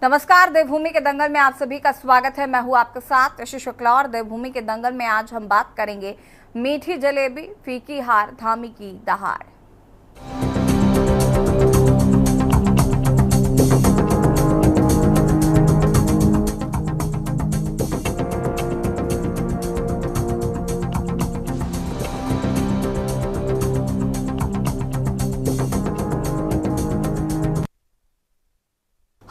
नमस्कार। देवभूमि के दंगल में आप सभी का स्वागत है। मैं हूं आपके साथ यश शुक्ला और देवभूमि के दंगल में आज हम बात करेंगे मीठी जलेबी, फीकी हार, धामी की दहाड़।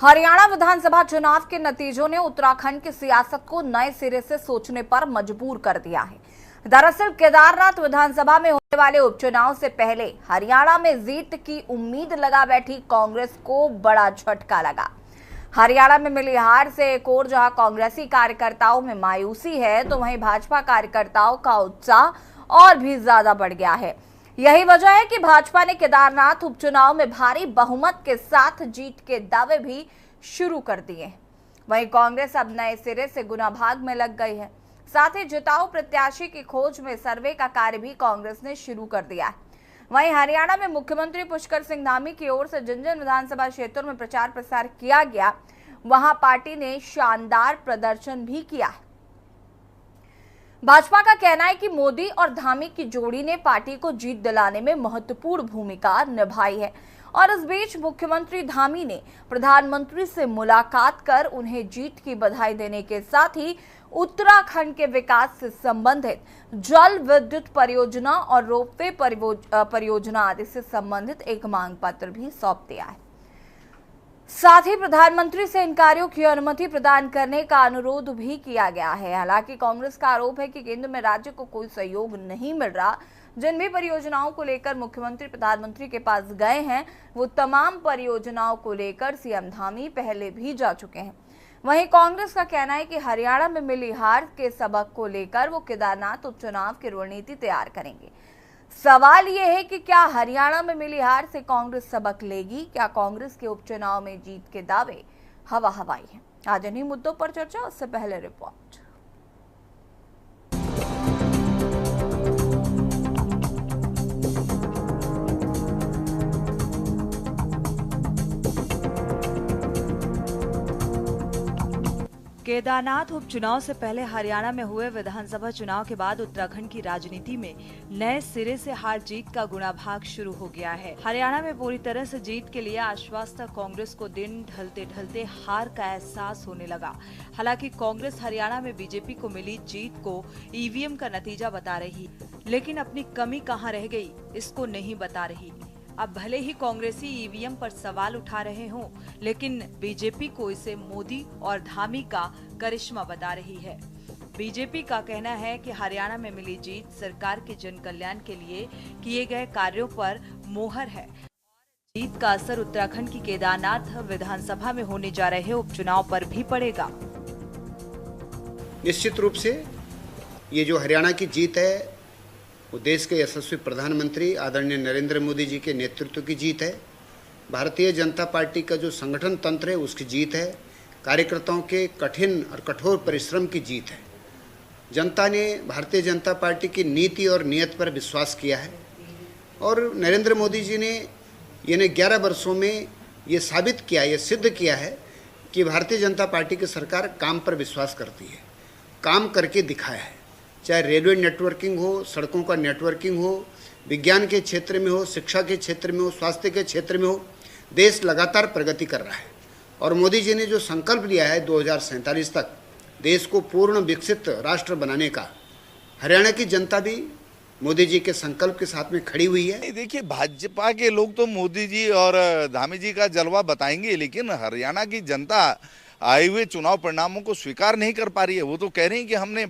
हरियाणा विधानसभा चुनाव के नतीजों ने उत्तराखंड की सियासत को नए सिरे से सोचने पर मजबूर कर दिया है। दरअसल केदारनाथ विधानसभा में होने वाले उपचुनाव से पहले हरियाणा में जीत की उम्मीद लगा बैठी कांग्रेस को बड़ा झटका लगा। हरियाणा में मिली हार से एक ओर जहां कांग्रेसी कार्यकर्ताओं में मायूसी है, तो वहीं भाजपा कार्यकर्ताओं का उत्साह और भी ज्यादा बढ़ गया है। यही वजह है कि भाजपा ने केदारनाथ उपचुनाव में भारी बहुमत के साथ जीत के दावे भी शुरू कर दिए हैं। वहीं कांग्रेस अब नए सिरे से गुना भाग में लग गई है। साथ ही जिताऊ प्रत्याशी की खोज में सर्वे का कार्य भी कांग्रेस ने शुरू कर दिया है। वहीं हरियाणा में मुख्यमंत्री पुष्कर सिंह धामी की ओर से जिन जिन विधानसभा क्षेत्रों में प्रचार प्रसार किया गया, वहां पार्टी ने शानदार प्रदर्शन भी किया है। भाजपा का कहना है कि मोदी और धामी की जोड़ी ने पार्टी को जीत दिलाने में महत्वपूर्ण भूमिका निभाई है और इस बीच मुख्यमंत्री धामी ने प्रधानमंत्री से मुलाकात कर उन्हें जीत की बधाई देने के साथ ही उत्तराखंड के विकास से संबंधित जल विद्युत परियोजना और रोपवे परियोजना आदि से संबंधित एक मांग पत्र भी सौंप दिया है। साथ ही प्रधानमंत्री से इन कार्यों की अनुमति प्रदान करने का अनुरोध भी किया गया है। हालांकि कांग्रेस का आरोप है कि केंद्र में राज्य को कोई सहयोग नहीं मिल रहा। जिन भी परियोजनाओं को लेकर मुख्यमंत्री प्रधानमंत्री के पास गए हैं, वो तमाम परियोजनाओं को लेकर सीएम धामी पहले भी जा चुके हैं। वहीं कांग्रेस का कहना है कि हरियाणा में मिली हार के सबक को लेकर वो केदारनाथ उपचुनाव की रणनीति तैयार करेंगे। सवाल ये है कि क्या हरियाणा में मिली हार से कांग्रेस सबक लेगी? क्या कांग्रेस के उपचुनाव में जीत के दावे हवा हवाई हैं? आज इन्हीं मुद्दों पर चर्चा, उससे पहले रिपोर्ट। केदारनाथ उपचुनाव से पहले हरियाणा में हुए विधानसभा चुनाव के बाद उत्तराखंड की राजनीति में नए सिरे से हार जीत का गुणाभाग शुरू हो गया है। हरियाणा में पूरी तरह से जीत के लिए आश्वस्त कांग्रेस को दिन ढलते ढलते हार का एहसास होने लगा। हालांकि कांग्रेस हरियाणा में बीजेपी को मिली जीत को ईवीएम का नतीजा बता रही, लेकिन अपनी कमी कहाँ रह गई इसको नहीं बता रही। अब भले ही कांग्रेसी ईवीएम पर सवाल उठा रहे हों, लेकिन बीजेपी को इसे मोदी और धामी का करिश्मा बता रही है। बीजेपी का कहना है कि हरियाणा में मिली जीत सरकार के जन कल्याण के लिए किए गए कार्यों पर मोहर है। जीत का असर उत्तराखंड की केदारनाथ विधानसभा में होने जा रहे उपचुनाव पर भी पड़ेगा। निश्चित रूप से ये जो हरियाणा की जीत है वो देश के यशस्वी प्रधानमंत्री आदरणीय नरेंद्र मोदी जी के नेतृत्व की जीत है। भारतीय जनता पार्टी का जो संगठन तंत्र है उसकी जीत है। कार्यकर्ताओं के कठिन और कठोर परिश्रम की जीत है। जनता ने भारतीय जनता पार्टी की नीति और नीयत पर विश्वास किया है और नरेंद्र मोदी जी ने यानी 11 वर्षों में ये साबित किया, ये सिद्ध किया है कि भारतीय जनता पार्टी की सरकार काम पर विश्वास करती है, काम करके दिखाया है। चाहे रेलवे नेटवर्किंग हो, सड़कों का नेटवर्किंग हो, विज्ञान के क्षेत्र में हो, शिक्षा के क्षेत्र में हो, स्वास्थ्य के क्षेत्र में हो, देश लगातार प्रगति कर रहा है। और मोदी जी ने जो संकल्प लिया है 2047 तक देश को पूर्ण विकसित राष्ट्र बनाने का, हरियाणा की जनता भी मोदी जी के संकल्प के साथ में खड़ी हुई है। देखिए, भाजपा के लोग तो मोदी जी और धामी जी का जलवा बताएंगे, लेकिन हरियाणा की जनता आए हुए चुनाव परिणामों को स्वीकार नहीं कर पा रही है। वो तो कह रहे हैं कि हमने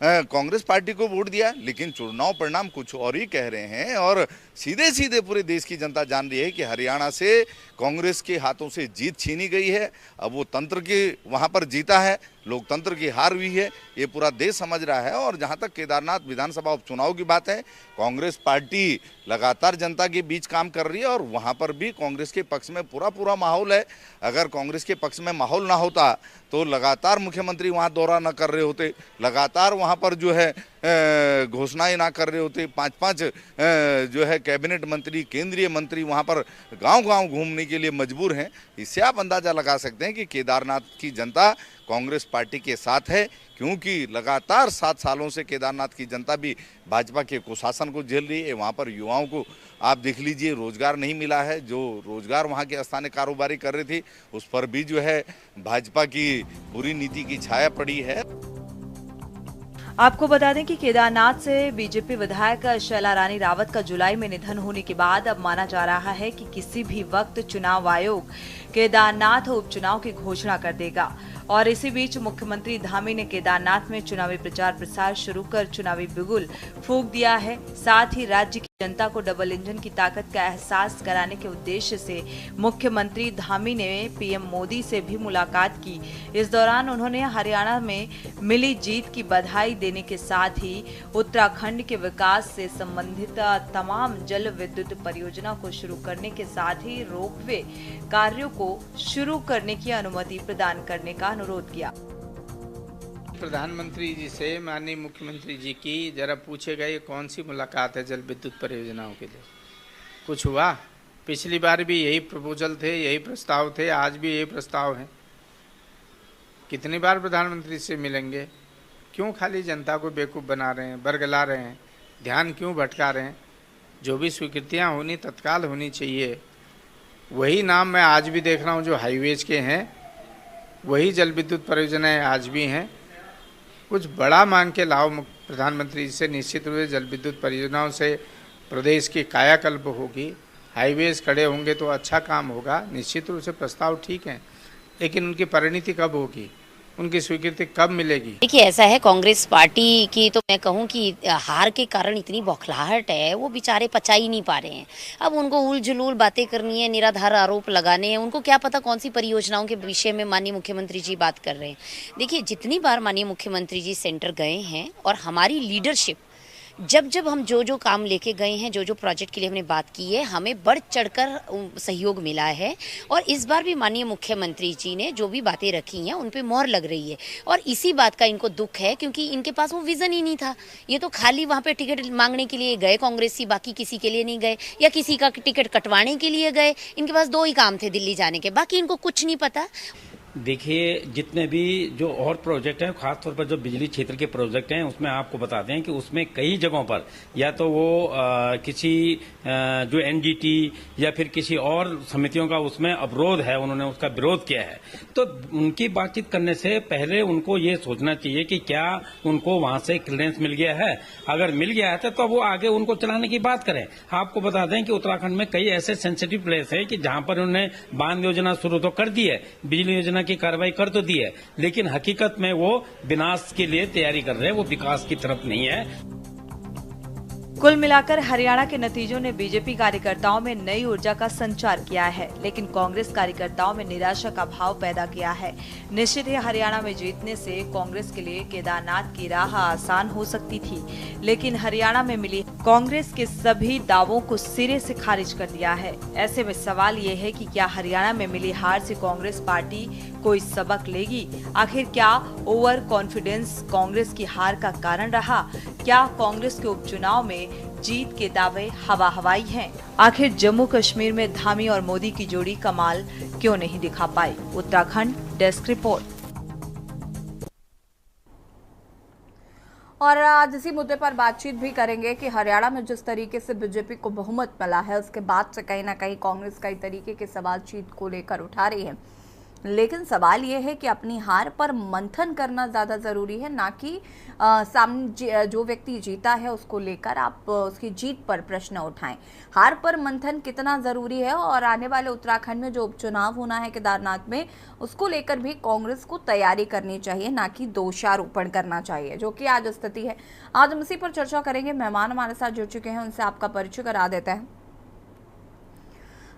कांग्रेस पार्टी को वोट दिया, लेकिन चुनाव परिणाम कुछ और ही कह रहे हैं। और सीधे सीधे पूरे देश की जनता जान रही है कि हरियाणा से कांग्रेस के हाथों से जीत छीनी गई है। अब वो तंत्र की वहाँ पर जीता है, लोकतंत्र की हार हुई है, ये पूरा देश समझ रहा है। और जहाँ तक केदारनाथ विधानसभा उपचुनाव की बात है, कांग्रेस पार्टी लगातार जनता के बीच काम कर रही है और वहाँ पर भी कांग्रेस के पक्ष में पूरा माहौल है। अगर कांग्रेस के पक्ष में माहौल ना होता तो लगातार मुख्यमंत्री वहाँ दौरा न कर रहे होते, लगातार वहाँ पर जो है घोषणाएं ना कर रहे होते, 5-5 जो है कैबिनेट मंत्री, केंद्रीय मंत्री वहाँ पर गांव-गांव घूमने के लिए मजबूर हैं। इससे आप अंदाज़ा लगा सकते हैं कि केदारनाथ की जनता कांग्रेस पार्टी के साथ है, क्योंकि लगातार 7 सालों से केदारनाथ की जनता भी भाजपा के कुशासन को झेल रही है। वहाँ पर युवाओं को आप देख लीजिए, रोजगार नहीं मिला है। जो रोजगार वहाँ के स्थानीय कारोबारी कर रही थी, उस पर भी जो है भाजपा की बुरी नीति की छाया पड़ी है। आपको बता दें कि केदारनाथ से बीजेपी विधायक शैला रानी रावत का जुलाई में निधन होने के बाद अब माना जा रहा है कि किसी भी वक्त चुनाव आयोग केदारनाथ उपचुनाव की घोषणा कर देगा। और इसी बीच मुख्यमंत्री धामी ने केदारनाथ में चुनावी प्रचार प्रसार शुरू कर चुनावी बिगुल फूंक दिया है। साथ ही राज्य की जनता को डबल इंजन की ताकत का एहसास कराने के उद्देश्य से मुख्यमंत्री धामी ने पीएम मोदी से भी मुलाकात की। इस दौरान उन्होंने हरियाणा में मिली जीत की बधाई देने के साथ ही उत्तराखंड के विकास से संबंधित तमाम जल विद्युत परियोजना को शुरू करने के साथ ही रोपवे कार्यों को शुरू करने की अनुमति प्रदान करने का अनुरोध किया। प्रधानमंत्री जी से माननीय मुख्यमंत्री जी की जरा पूछेगा ये कौन सी मुलाकात है जल विद्युत परियोजनाओं के लिए। कुछ हुआ? पिछली बार भी यही प्रपोजल थे, यही प्रस्ताव थे, आज भी यही प्रस्ताव है। कितनी बार प्रधानमंत्री से मिलेंगे? क्यों खाली जनता को बेवकूफ़ बना रहे हैं, बरगला रहे हैं, ध्यान क्यों भटका रहे हैं? जो भी स्वीकृतियाँ होनी तत्काल होनी चाहिए। वही नाम मैं आज भी देख रहा हूँ जो हाईवेज के हैं, वही जल विद्युत परियोजनाएँ आज भी हैं। कुछ बड़ा मांग के लाओ प्रधानमंत्री जी से। निश्चित रूप से जल विद्युत परियोजनाओं से प्रदेश की कायाकल्प होगी, हाईवेज खड़े होंगे तो अच्छा काम होगा। निश्चित रूप से प्रस्ताव ठीक हैं, लेकिन उनकी परिणति कब होगी, उनकी स्वीकृति कब मिलेगी? देखिए, ऐसा है, कांग्रेस पार्टी की तो मैं कहूं कि हार के कारण इतनी बौखलाहट है, वो बेचारे पचा ही नहीं पा रहे हैं। अब उनको उल जुलूल बातें करनी है, निराधार आरोप लगाने हैं। उनको क्या पता कौन सी परियोजनाओं के विषय में माननीय मुख्यमंत्री जी बात कर रहे हैं। देखिए, जितनी बार माननीय मुख्यमंत्री जी सेंटर गए हैं और हमारी लीडरशिप जब हम जो काम लेके गए हैं, जो प्रोजेक्ट के लिए हमने बात की है, हमें बढ़ चढ़कर सहयोग मिला है। और इस बार भी माननीय मुख्यमंत्री जी ने जो भी बातें रखी हैं उन पे मोहर लग रही है। और इसी बात का इनको दुख है, क्योंकि इनके पास वो विजन ही नहीं था। ये तो खाली वहाँ पे टिकट मांगने के लिए गए कांग्रेसी, बाकी किसी के लिए नहीं गए, या किसी का टिकट कटवाने के लिए गए। इनके पास 2 ही काम थे दिल्ली जाने के, बाकी इनको कुछ नहीं पता। देखिए, जितने भी जो और प्रोजेक्ट हैं, खासतौर पर जो बिजली क्षेत्र के प्रोजेक्ट हैं, उसमें आपको बता दें कि उसमें कई जगहों पर या तो वो किसी जो एनजीटी या फिर किसी और समितियों का उसमें अवरोध है, उन्होंने उसका विरोध किया है। तो उनकी बातचीत करने से पहले उनको ये सोचना चाहिए कि क्या उनको वहां से क्लियरेंस मिल गया है। अगर मिल गया है तो वो आगे उनको चलाने की बात करें। आपको बता दें कि उत्तराखंड में कई ऐसे सेंसिटिव प्लेस है कि जहां पर उन्होंने बांध योजना शुरू तो कर दी है, बिजली योजना की कार्रवाई कर तो दी है, लेकिन हकीकत में वो विनाश के लिए तैयारी कर रहे हैं, वो विकास की तरफ नहीं है। कुल मिलाकर हरियाणा के नतीजों ने बीजेपी कार्यकर्ताओं में नई ऊर्जा का संचार किया है, लेकिन कांग्रेस कार्यकर्ताओं में निराशा का भाव पैदा किया है। निश्चित ही हरियाणा में जीतने से कांग्रेस के लिए केदारनाथ की राह आसान हो सकती थी, लेकिन हरियाणा में मिली कांग्रेस के सभी दावों को सिरे से खारिज कर दिया है। ऐसे में सवाल ये है कि क्या हरियाणा में मिली हार से कांग्रेस पार्टी कोई सबक लेगी? आखिर क्या ओवर कॉन्फिडेंस कांग्रेस की हार का कारण रहा? क्या कांग्रेस के उपचुनाव में जीत के दावे हवा हवाई हैं? आखिर जम्मू कश्मीर में धामी और मोदी की जोड़ी कमाल क्यों नहीं दिखा पाई? Uttarakhand desk report. और आज इसी मुद्दे पर बातचीत भी करेंगे कि हरियाणा में जिस तरीके से बीजेपी को बहुमत मिला है, उसके बाद से कहीं ना कहीं कांग्रेस कई तरीके के सवाल जीत को लेकर उठा रही है। लेकिन सवाल ये है कि अपनी हार पर मंथन करना ज़्यादा ज़रूरी है, ना कि सामने जो व्यक्ति जीता है उसको लेकर आप उसकी जीत पर प्रश्न उठाएं। हार पर मंथन कितना ज़रूरी है, और आने वाले उत्तराखंड में जो उपचुनाव होना है केदारनाथ में, उसको लेकर भी कांग्रेस को तैयारी करनी चाहिए, ना कि दोषारोपण करना चाहिए, जो कि आज स्थिति है। आज हम इसी पर चर्चा करेंगे। मेहमान हमारे साथ जुड़ चुके हैं, उनसे आपका परिचय करा देते हैं।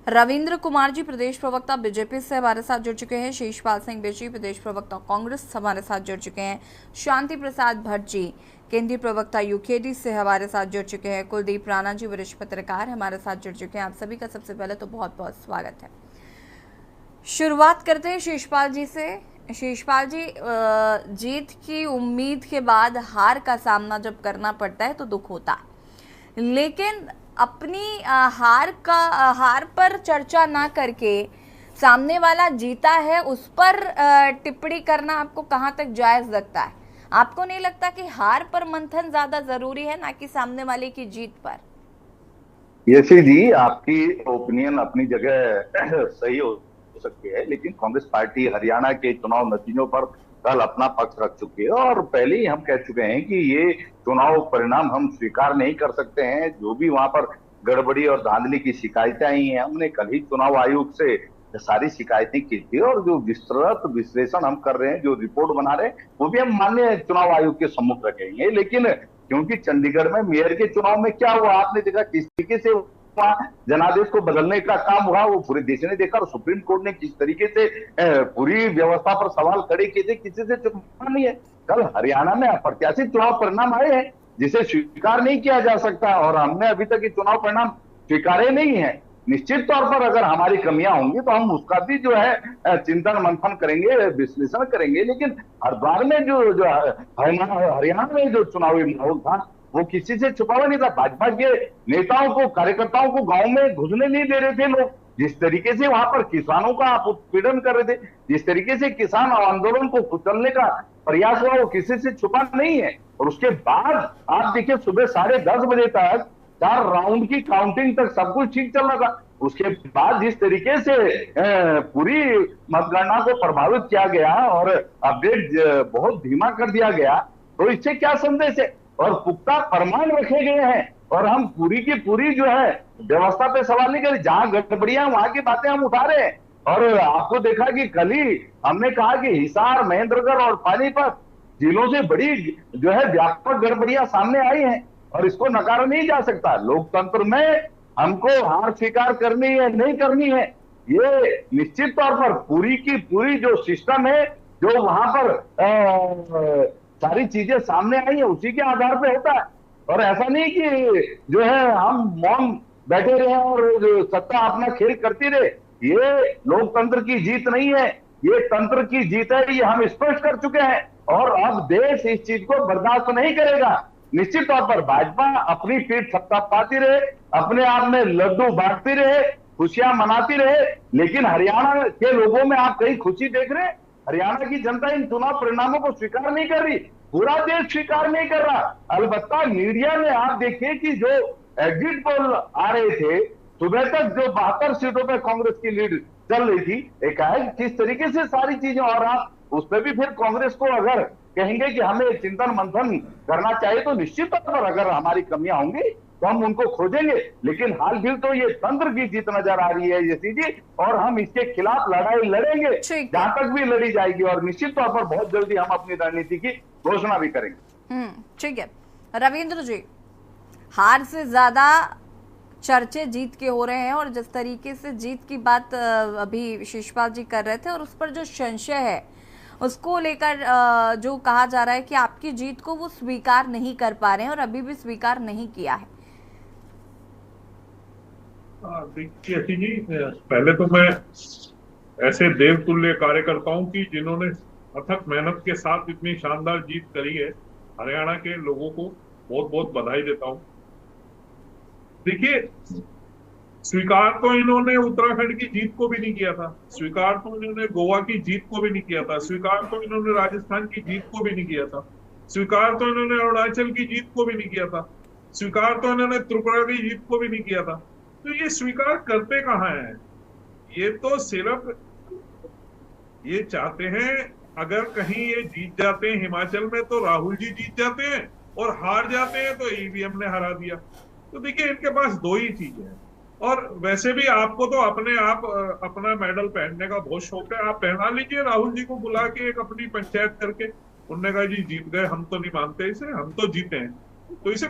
रविंद्र कुमार जी प्रदेश प्रवक्ता बीजेपी से हमारे साथ जुड़ चुके हैं। शीशपाल सिंह बेची प्रदेश प्रवक्ता कांग्रेस हमारे साथ जुड़ चुके हैं। शांति प्रसाद भट्ट जी केंद्रीय प्रवक्ता यूकेडी से हमारे साथ जुड़ चुके हैं। कुलदीप राणा जी वरिष्ठ पत्रकार हमारे साथ जुड़ चुके हैं। आप सभी का सबसे पहले तो बहुत बहुत स्वागत है। शुरुआत करते हैं शीशपाल जी से। शीशपाल जी, जीत की उम्मीद के बाद हार का सामना जब करना पड़ता है तो दुख होता है, लेकिन अपनी हार पर चर्चा ना करके सामने वाला जीता है उस पर टिप्पणी करना आपको कहाँ तक जायज लगता है? आपको नहीं लगता कि हार पर मंथन ज्यादा जरूरी है ना कि सामने वाले की जीत पर? यशी जी, आपकी ओपिनियन अपनी जगह सही हो सकती है, लेकिन कांग्रेस पार्टी हरियाणा के चुनाव नतीजों पर कल अपना पक्ष रख चुकी है और पहले ही हम कह चुके हैं कि ये चुनाव परिणाम हम स्वीकार नहीं कर सकते हैं। जो भी वहां पर गड़बड़ी और धांधली की शिकायतें आई हैं, हमने कल ही चुनाव आयोग से सारी शिकायतें की थी और जो विस्तृत विश्लेषण हम कर रहे हैं, जो रिपोर्ट बना रहे हैं, वो भी हम माननीय चुनाव आयोग के सम्मुख रखेंगे। लेकिन क्योंकि चंडीगढ़ में मेयर के चुनाव में क्या हुआ, आपने देखा किस तरीके से वहां जनादेश को बदलने का काम हुआ, वो पूरे देश ने देखा और सुप्रीम कोर्ट ने किस तरीके से पूरी व्यवस्था पर सवाल खड़े किए थे, किसी से चुपना नहीं है। कल हरियाणा में अप्रत्याशित चुनाव परिणाम आए हैं जिसे स्वीकार नहीं किया जा सकता और हमने अभी तक ये चुनाव परिणाम स्वीकारे नहीं है। निश्चित तौर पर अगर हमारी कमियां होंगी तो हम उसका भी जो है चिंतन मंथन करेंगे, विश्लेषण करेंगे। लेकिन हरिद्वार में जो हरियाणा में जो चुनावी माहौल था वो किसी से छुपा हुआ नहीं था। भाजपा के नेताओं को, कार्यकर्ताओं को गांव में घुसने नहीं दे रहे थे लोग। जिस तरीके से वहां पर किसानों का उत्पीड़न कर रहे थे, जिस तरीके से किसान आंदोलन को कुचलने का प्रयास हुआ, वो किसी से छुपा नहीं है। और उसके बाद आप देखिए सुबह 10:30 बजे तक 4 राउंड की काउंटिंग तक सब कुछ ठीक चल रहा था। उसके बाद जिस तरीके से पूरी मतगणना को प्रभावित किया गया और अपडेट बहुत धीमा कर दिया गया, तो इससे क्या संदेश है? और पुख्ता प्रमाण रखे गए हैं और हम पूरी की पूरी जो है व्यवस्था पे सवाल नहीं करें। जहां गड़बड़ियां वहां की बातें हम उठा रहे हैं। और आपको देखा कि कल ही हमने कहा कि हिसार, महेंद्रगढ़ और पानीपत जिलों से बड़ी जो है व्यापक गड़बड़ियां सामने आई हैं और इसको नकारा नहीं जा सकता। लोकतंत्र में हमको हार स्वीकार करनी है नहीं करनी है, ये निश्चित तौर पर पूरी की पूरी जो सिस्टम है, जो वहां पर सारी चीजें सामने आई है, उसी के आधार पे होता है। और ऐसा नहीं कि जो है हम मौन बैठे रहे और जो सत्ता अपना खेल करती रहे। ये लोकतंत्र की जीत नहीं है, ये तंत्र की जीत है, ये हम स्पष्ट कर चुके हैं। और अब देश इस चीज को बर्दाश्त नहीं करेगा। निश्चित तौर पर भाजपा अपनी पीठ थपथपाती रहे, अपने आप में लड्डू बांटती रहे, खुशियां मनाती रहे, लेकिन हरियाणा के लोगों में आप कहीं खुशी देख रहे हैं? हरियाणा की जनता इन चुनाव परिणामों को स्वीकार नहीं कर रही, पूरा देश स्वीकार नहीं कर रहा। अलबत्ता मीडिया में आप देखिए कि जो एग्जिट पोल आ रहे थे, सुबह तक जो 72 सीटों पर कांग्रेस की लीड चल रही थी, एकाएक किस तरीके से सारी चीजें, और आप उस पर भी फिर कांग्रेस को अगर कहेंगे कि हमें चिंतन मंथन करना चाहिए, तो निश्चित तौर पर अगर हमारी कमियां होंगी तो हम उनको खोजेंगे। लेकिन हाल फिर तो ये तंत्र की जीत नजर आ रही है यशी जी, और हम इसके खिलाफ लड़ाई लड़ेंगे जहां तक भी लड़ी जाएगी और निश्चित तौर पर बहुत जल्दी हम अपनी रणनीति की घोषणा भी करेंगे। ठीक है रविंद्र जी, हार से ज्यादा चर्चे जीत के हो रहे हैं और जिस तरीके से जीत की बात अभी शीशपाल जी कर रहे थे और उस पर जो संशय है उसको लेकर जो कहा जा रहा है कि आपकी जीत को वो स्वीकार नहीं कर पा रहे हैं और अभी भी स्वीकार नहीं किया है। देखिए जी, पहले तो मैं ऐसे देवतुल्य कार्यकर्ताओं की जिन्होंने अथक मेहनत के साथ इतनी शानदार जीत करी है, हरियाणा के लोगों को बहुत बहुत बधाई देता हूं। देखिए, स्वीकार तो इन्होंने उत्तराखंड की जीत को भी नहीं किया था, स्वीकार तो इन्होंने गोवा की जीत को भी नहीं किया था, स्वीकार तो इन्होंने राजस्थान की जीत को भी नहीं किया था, स्वीकार तो इन्होंने अरुणाचल की जीत को भी नहीं किया था, स्वीकार तो इन्होंने त्रिपुरा की जीत को भी नहीं किया था। तो ये स्वीकार करते कहाँ हैं? ये तो सिर्फ ये चाहते हैं अगर कहीं ये जीत जाते हैं हिमाचल में तो राहुल जी जीत जाते हैं और हार जाते हैं तो ईवीएम ने हरा दिया। तो देखिए, इनके पास दो ही चीजें हैं। और वैसे भी आपको तो अपने आप अपना मेडल पहनने का बहुत शौक है, आप पहना लीजिए। राहुल जी को बुला के एक अपनी पंचायत करके उन्होंने कहा जी जीत गए, हम तो नहीं मानते इसे, हम तो जीते हैं। तो इसे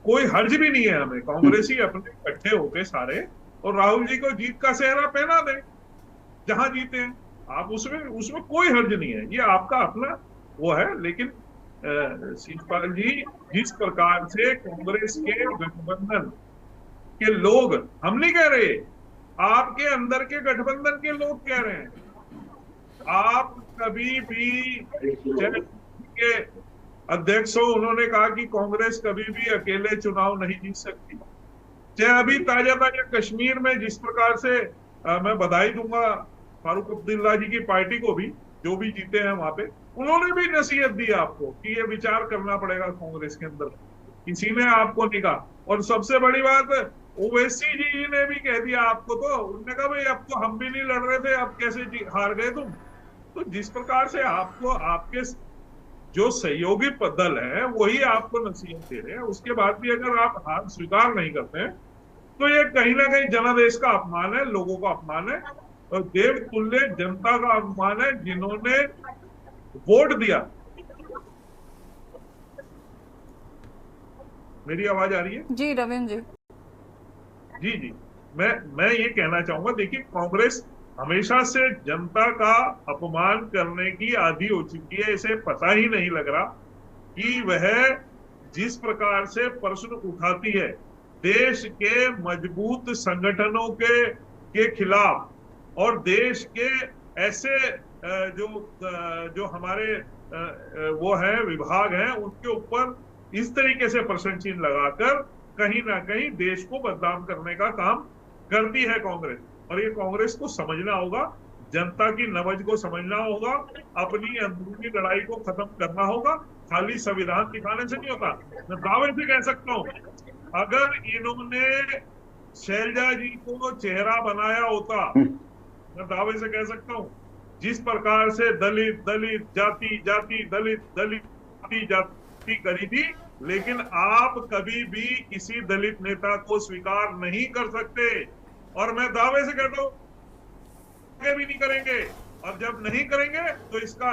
कोई हर्ज भी नहीं है हमें। कांग्रेसी अपने इकट्ठे होके सारे और राहुल जी को जीत का सेहरा पहना दें जहां जीते हैं, आप उसमें कोई हर्ज नहीं है, ये आपका अपना वो है। लेकिन शिवपाल जी, जिस प्रकार से कांग्रेस के गठबंधन के लोग, हम नहीं कह रहे, आपके अंदर के गठबंधन के लोग कह रहे हैं, आप कभी भी के अध्यक्ष हो, उन्होंने कहा कि कांग्रेस कभी भी अकेले चुनाव नहीं जीत सकती। चाहे अभी ताजा ताजा कश्मीर में जिस प्रकार से मैं बधाई दूंगा फारूक अब्दुल्ला जी की पार्टी को भी, जो भी जीते हैं वहां पे, उन्होंने भी नसीहत दी आपको कि ये विचार करना पड़ेगा कांग्रेस के अंदर, किसी ने आपको नहीं कहा। और सबसे बड़ी बात, ओवैसी जी ने भी कह दिया आपको, तो उन्होंने कहा भाई अब तो हम भी नहीं लड़ रहे थे, अब कैसे हार गए तुम। तो जिस प्रकार से आपको आपके जो सहयोगी दल है वही आपको नसीहत दे रहे हैं, उसके बाद भी अगर आप हार स्वीकार नहीं करते हैं तो ये कहीं ना कहीं जनादेश का अपमान है, लोगों का अपमान है, और देवतुल्य जनता का अपमान है जिन्होंने वोट दिया। मेरी आवाज आ रही है? जी रविंद्र जी। जी जी, मैं ये कहना चाहूंगा, देखिए कांग्रेस हमेशा से जनता का अपमान करने की आदी हो चुकी है। इसे पता ही नहीं लग रहा कि वह जिस प्रकार से प्रश्न उठाती है देश के मजबूत संगठनों के खिलाफ और देश के ऐसे जो हमारे वो है विभाग हैं उनके ऊपर इस तरीके से प्रश्न चिन्ह लगाकर कहीं ना कहीं देश को बदनाम करने का काम करती है कांग्रेस। और ये कांग्रेस को समझना होगा, जनता की नबज को समझना होगा, अपनी अंदरूनी लड़ाई को खत्म करना होगा। खाली संविधान दिखाने से नहीं होता। मैं दावे से कह सकता हूँ, अगर इन्होंने शैलजा जी को चेहरा बनाया होता, मैं दावे से कह सकता हूँ, जिस प्रकार से दलित दलित जाति जाति दलित दलित जाति करी थी, लेकिन आप कभी भी किसी दलित नेता को स्वीकार नहीं कर सकते। और मैं दावे से कहता हूँ भी नहीं करेंगे, और जब नहीं करेंगे तो इसका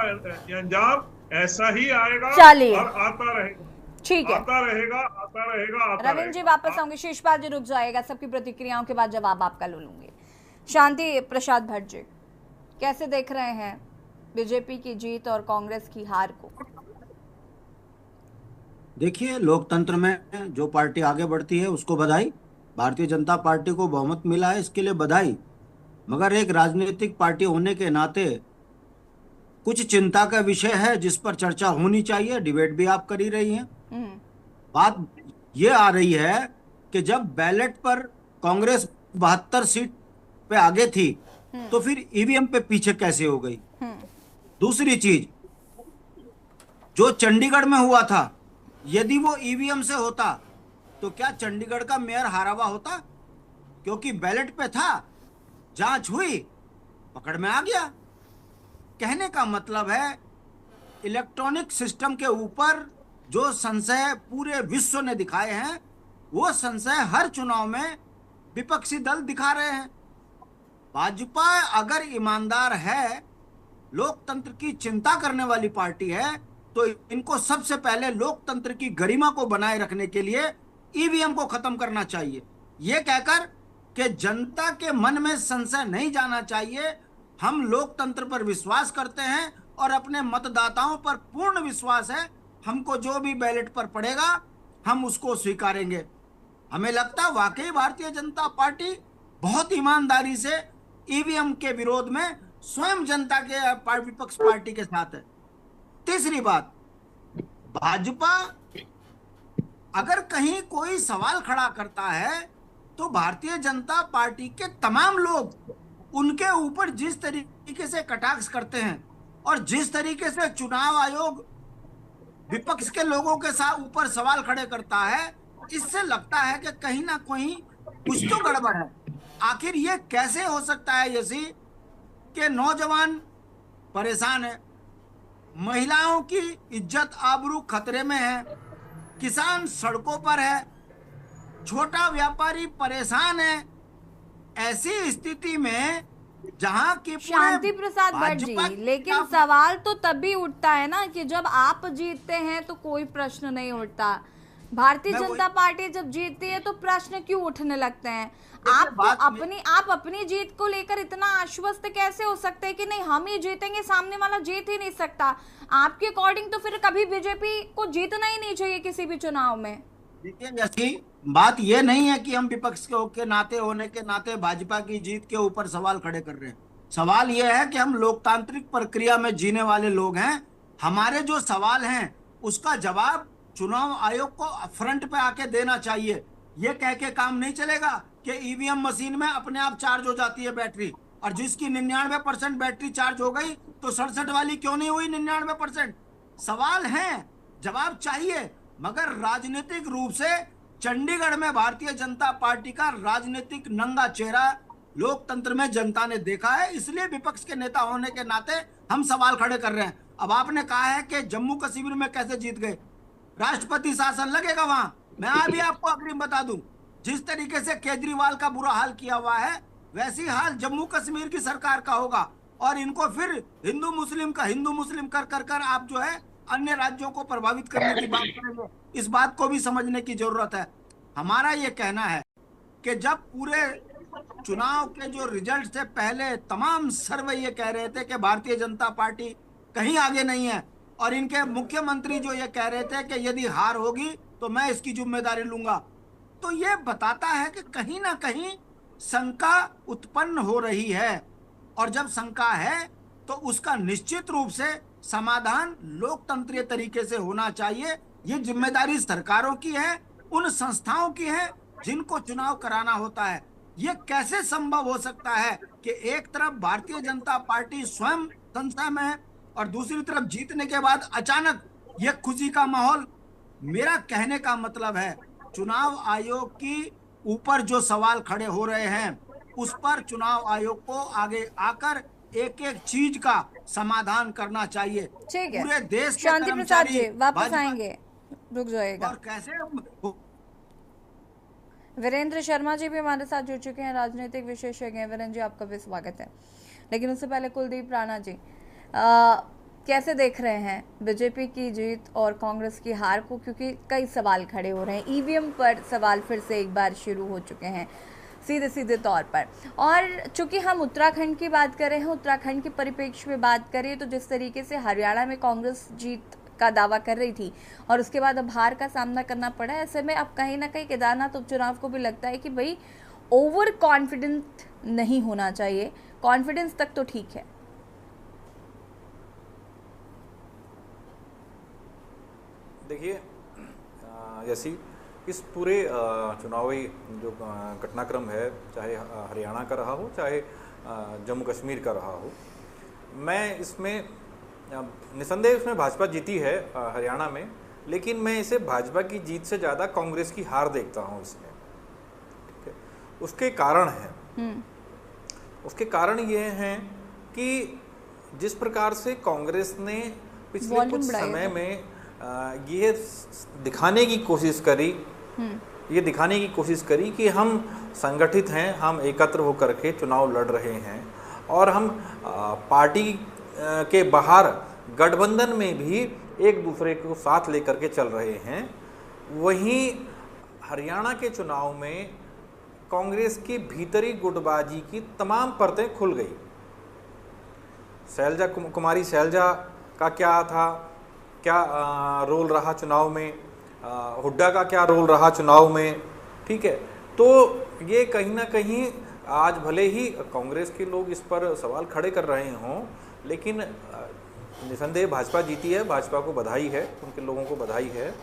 अंजाम ऐसा ही आएगा और आता रहेगा। ठीक है, आता रहेगा। रविंद्र जी वापस आऊंगे, शीशपाल जी रुक जाएगा, सबकी प्रतिक्रियाओं के बाद जवाब आपका ले लूंगी। शांति प्रसाद भट्ट जी, कैसे देख रहे हैं बीजेपी की जीत और कांग्रेस की हार को? देखिए, लोकतंत्र में जो पार्टी आगे बढ़ती है उसको बधाई। भारतीय जनता पार्टी को बहुमत मिला है, इसके लिए बधाई। मगर एक राजनीतिक पार्टी होने के नाते कुछ चिंता का विषय है जिस पर चर्चा होनी चाहिए। डिबेट भी आप कर ही रही हैं। बात ये आ रही है कि जब बैलेट पर कांग्रेस 72 सीट पे आगे थी तो फिर ईवीएम पे पीछे कैसे हो गई? दूसरी चीज, जो चंडीगढ़ में हुआ था, यदि वो ईवीएम से होता तो क्या चंडीगढ़ का मेयर हारा हुआ होता? क्योंकि बैलेट पे था, जांच हुई, पकड़ में आ गया। कहने का मतलब है, इलेक्ट्रॉनिक सिस्टम के ऊपर जो संशय पूरे विश्व ने दिखाए हैं, वो संशय हर चुनाव में विपक्षी दल दिखा रहे हैं। भाजपा अगर ईमानदार है, लोकतंत्र की चिंता करने वाली पार्टी है, तो इनको सबसे पहले लोकतंत्र की गरिमा को बनाए रखने के लिए ईवीएम को खत्म करना चाहिए। ये कहकर कि जनता के मन में संशय नहीं जाना चाहिए, हम लोकतंत्र पर विश्वास करते हैं और अपने मतदाताओं पर पूर्ण विश्वास है, हमको जो भी बैलेट पर पड़ेगा हम उसको स्वीकारेंगे। हमें लगता है वाकई भारतीय जनता पार्टी बहुत ईमानदारी से ईवीएम के विरोध में स्वयं जनता के विपक्ष पार्टी के साथ है। तीसरी बात, भाजपा अगर कहीं कोई सवाल खड़ा करता है तो भारतीय जनता पार्टी के तमाम लोग उनके ऊपर जिस तरीके से कटाक्ष करते हैं और जिस तरीके से चुनाव आयोग विपक्ष के लोगों के साथ ऊपर सवाल खड़े करता है, इससे लगता है कि कहीं ना कहीं कुछ तो गड़बड़ है। आखिर ये कैसे हो सकता है यसी कि नौजवान परेशान है, महिलाओं की इज्जत आबरू खतरे में है, किसान सड़कों पर है, छोटा व्यापारी परेशान है। ऐसी स्थिति में जहां की शांति प्रसाद भट्ट जी, लेकिन सवाल तो तभी उठता है ना कि जब आप जीतते हैं तो कोई प्रश्न नहीं उठता। भारतीय जनता पार्टी जब जीतती है तो प्रश्न क्यों उठने लगते हैं? आप अपनी जीत को लेकर इतना आश्वस्त कैसे हो सकते हैं कि नहीं हम ही जीतेंगे, सामने वाला जीत ही नहीं सकता? आपके अकॉर्डिंग तो फिर कभी बीजेपी को जीतना ही नहीं चाहिए किसी भी चुनाव में। देखिए, जैसी बात ये नहीं है कि हम विपक्ष के नाते होने के नाते भाजपा की जीत के ऊपर सवाल खड़े कर रहे हैं। सवाल यह है कि हम लोकतांत्रिक प्रक्रिया में जीने वाले लोग हैं। हमारे जो सवाल हैं उसका जवाब चुनाव आयोग को फ्रंट पे आके देना चाहिए। ये कह के काम नहीं चलेगा कि ईवीएम मशीन में अपने आप चार्ज हो जाती है बैटरी, और जिसकी 99% बैटरी चार्ज हो गई तो 67 वाली क्यों नहीं हुई 99%। सवाल हैं, जवाब चाहिए, मगर राजनीतिक रूप से चंडीगढ़ में भारतीय जनता पार्टी का राजनीतिक नंगा चेहरा लोकतंत्र में जनता ने देखा है, इसलिए विपक्ष के नेता होने के नाते हम सवाल खड़े कर रहे हैं। अब आपने कहा है कि जम्मू कश्मीर में कैसे जीत गए, राष्ट्रपति शासन लगेगा वहां। मैं अभी आपको अग्रिम बता दूं, जिस तरीके से केजरीवाल का बुरा हाल किया हुआ है वैसी हाल जम्मू कश्मीर की सरकार का होगा, और इनको फिर हिंदू मुस्लिम कर कर कर आप जो है अन्य राज्यों को प्रभावित करने की बात करेंगे। इस बात को भी समझने की जरूरत है। हमारा ये कहना है कि जब पूरे चुनाव के जो रिजल्ट से पहले तमाम सर्वे ये कह रहे थे कि भारतीय जनता पार्टी कहीं आगे नहीं है, और इनके मुख्यमंत्री जो ये कह रहे थे कि यदि हार होगी तो मैं इसकी जिम्मेदारी लूंगा, तो ये बताता है कि कहीं ना कहीं शंका उत्पन्न हो रही है, और जब शंका है तो उसका निश्चित रूप से समाधान लोकतंत्रीय तरीके से होना चाहिए। ये जिम्मेदारी सरकारों की है, उन संस्थाओं की है जिनको चुनाव कराना होता है। ये कैसे संभव हो सकता है कि एक तरफ भारतीय जनता पार्टी स्वयं संशय में है और दूसरी तरफ जीतने के बाद अचानक ये खुशी का माहौल। मेरा कहने का मतलब है चुनाव आयोग की ऊपर जो सवाल खड़े हो रहे हैं उस पर चुनाव आयोग को आगे आकर एक एक चीज का समाधान करना चाहिए। ठीक है, पूरे देश के शांति प्रसाद जी कर्मचारी वापस आएंगे, रुक जाएगा। और कैसे वीरेंद्र शर्मा जी भी हमारे साथ जुड़ चुके हैं, राजनीतिक विशेषज्ञ हैं। वीरेंद्र जी आपका भी स्वागत है। लेकिन उससे पहले कुलदीप राणा जी, कैसे देख रहे हैं बीजेपी की जीत और कांग्रेस की हार को, क्योंकि कई सवाल खड़े हो रहे हैं, ईवीएम पर सवाल फिर से एक बार शुरू हो चुके हैं सीधे तौर पर। और चूंकि हम उत्तराखंड की बात कर रहे हैं, उत्तराखंड के परिप्रेक्ष्य में बात करें तो जिस तरीके से हरियाणा में कांग्रेस जीत का दावा कर रही थी और उसके बाद अब हार का सामना करना पड़ा, ऐसे में अब कहीं ना कहीं केदारनाथ उपचुनाव को भी लगता है कि भाई ओवर कॉन्फिडेंट नहीं होना चाहिए, कॉन्फिडेंस तक तो ठीक है। देखिए जैसी इस पूरे चुनावी जो घटनाक्रम है, चाहे हरियाणा का रहा हो चाहे जम्मू कश्मीर का रहा हो, मैं इसमें निसंदेह इसमें भाजपा जीती है हरियाणा में, लेकिन मैं इसे भाजपा की जीत से ज़्यादा कांग्रेस की हार देखता हूँ इसमें। ठीक है, उसके कारण हैं, उसके कारण ये हैं कि जिस प्रकार से कांग्रेस ने पिछले कुछ समय में ये दिखाने की कोशिश करी कि हम संगठित हैं, हम एकत्र होकर के चुनाव लड़ रहे हैं और हम पार्टी के बाहर गठबंधन में भी एक दूसरे को साथ लेकर के चल रहे हैं। वहीं हरियाणा के चुनाव में कांग्रेस की भीतरी गुटबाजी की तमाम परतें खुल गई। कुमारी शैलजा का क्या था, क्या रोल रहा चुनाव में, हुड्डा का क्या रोल रहा चुनाव में, ठीक है। तो ये कहीं ना कहीं आज भले ही कांग्रेस के लोग इस पर सवाल खड़े कर रहे हों, लेकिन निसंदेह भाजपा जीती है, भाजपा को बधाई है, उनके लोगों को बधाई है।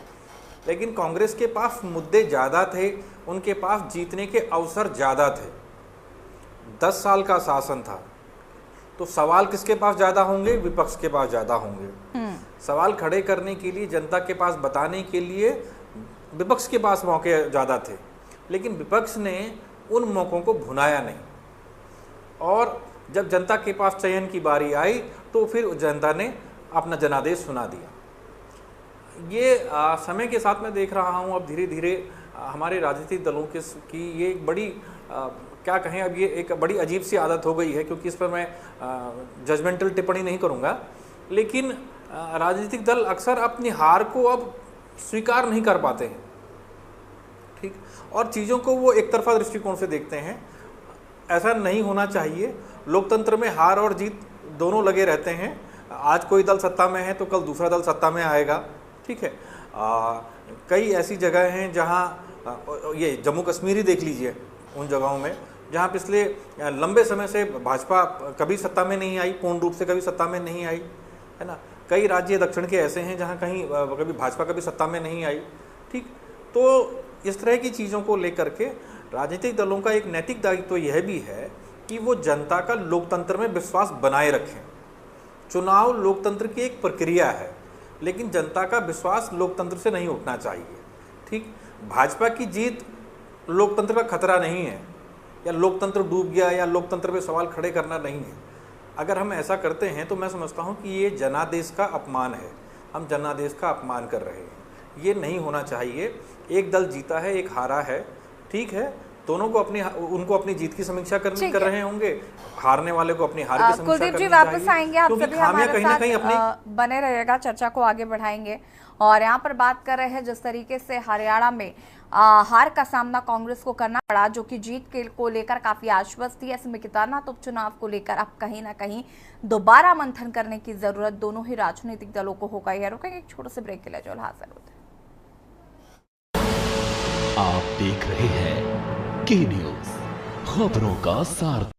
लेकिन कांग्रेस के पास मुद्दे ज़्यादा थे, उनके पास जीतने के अवसर ज़्यादा थे। 10 साल का शासन था, तो सवाल किसके पास ज़्यादा होंगे? विपक्ष के पास ज़्यादा होंगे। सवाल खड़े करने के लिए, जनता के पास बताने के लिए विपक्ष के पास मौके ज़्यादा थे, लेकिन विपक्ष ने उन मौक़ों को भुनाया नहीं। और जब जनता के पास चयन की बारी आई तो फिर जनता ने अपना जनादेश सुना दिया। ये समय के साथ मैं देख रहा हूँ, अब धीरे धीरे हमारे राजनीतिक दलों की ये एक बड़ी क्या कहें, अब ये एक बड़ी अजीब सी आदत हो गई है, क्योंकि इस पर मैं जजमेंटल टिप्पणी नहीं करूँगा, लेकिन राजनीतिक दल अक्सर अपनी हार को अब स्वीकार नहीं कर पाते हैं, ठीक, और चीज़ों को वो एक तरफा दृष्टिकोण से देखते हैं। ऐसा नहीं होना चाहिए। लोकतंत्र में हार और जीत दोनों लगे रहते हैं। आज कोई दल सत्ता में है तो कल दूसरा दल सत्ता में आएगा, ठीक है। कई ऐसी जगह हैं जहां ये जम्मू कश्मीर ही देख लीजिए, उन जगहों में जहाँ पिछले लंबे समय से भाजपा कभी सत्ता में नहीं आई, पूर्ण रूप से कभी सत्ता में नहीं आई, है ना। कई राज्य दक्षिण के ऐसे हैं जहाँ कहीं कभी भाजपा कभी सत्ता में नहीं आई, ठीक। तो इस तरह की चीज़ों को लेकर के राजनीतिक दलों का एक नैतिक दायित्व तो यह भी है कि वो जनता का लोकतंत्र में विश्वास बनाए रखें। चुनाव लोकतंत्र की एक प्रक्रिया है, लेकिन जनता का विश्वास लोकतंत्र से नहीं उठना चाहिए, ठीक। भाजपा की जीत लोकतंत्र का खतरा नहीं है, या लोकतंत्र डूब गया या लोकतंत्र पे सवाल खड़े करना नहीं है। अगर हम ऐसा करते हैं तो मैं समझता हूं कि ये जनादेश का अपमान है, हम जनादेश का अपमान कर रहे हैं। ये नहीं होना चाहिए। एक दल जीता है, एक हारा है, ठीक है, दोनों को उनको अपनी जीत की समीक्षा कर रहे होंगे, हारने वाले को अपनी हार की समीक्षा कुलदीप जी करनी वापस चाहिए, आएंगे, आप सभी हमारे साथ बने रहिएगा, चर्चा को आगे बढ़ाएंगे। और यहाँ पर बात कर रहे हैं जिस तरीके से हरियाणा में हार का सामना कांग्रेस को करना पड़ा, जो कि जीत को लेकर काफी आश्वस्त थी। ऐसे में केदारनाथ उपचुनाव को लेकर अब कहीं ना कहीं दोबारा मंथन करने की जरूरत दोनों ही राजनीतिक दलों को हो गई है। रुकेंगे एक छोटे से ब्रेक के लिए, जो हाजिर होते हैं। आप देख रहे हैं के न्यूज, खबरों का सार।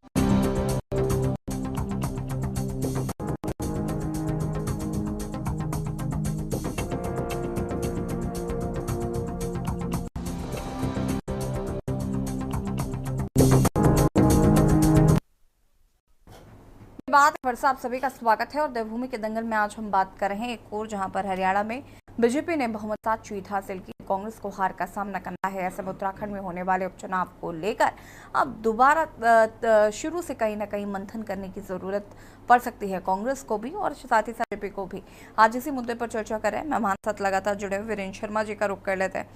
बात फिर से आप सभी का स्वागत है और देवभूमि के दंगल में आज हम बात कर रहे हैं एक और, जहां पर हरियाणा में बीजेपी ने बहुमत के साथ जीत हासिल की, कांग्रेस को हार का सामना करना है। ऐसे में उत्तराखंड में होने वाले उपचुनाव को लेकर अब दोबारा शुरू से कहीं ना कहीं मंथन करने की जरूरत पड़ सकती है कांग्रेस को भी और साथ ही साथ बीजेपी को भी। आज इसी मुद्दे पर चर्चा कर रहे हैं, मेहमान साथ लगातार जुड़े हुए वीरेंद्र शर्मा जी का रुख कर लेते हैं।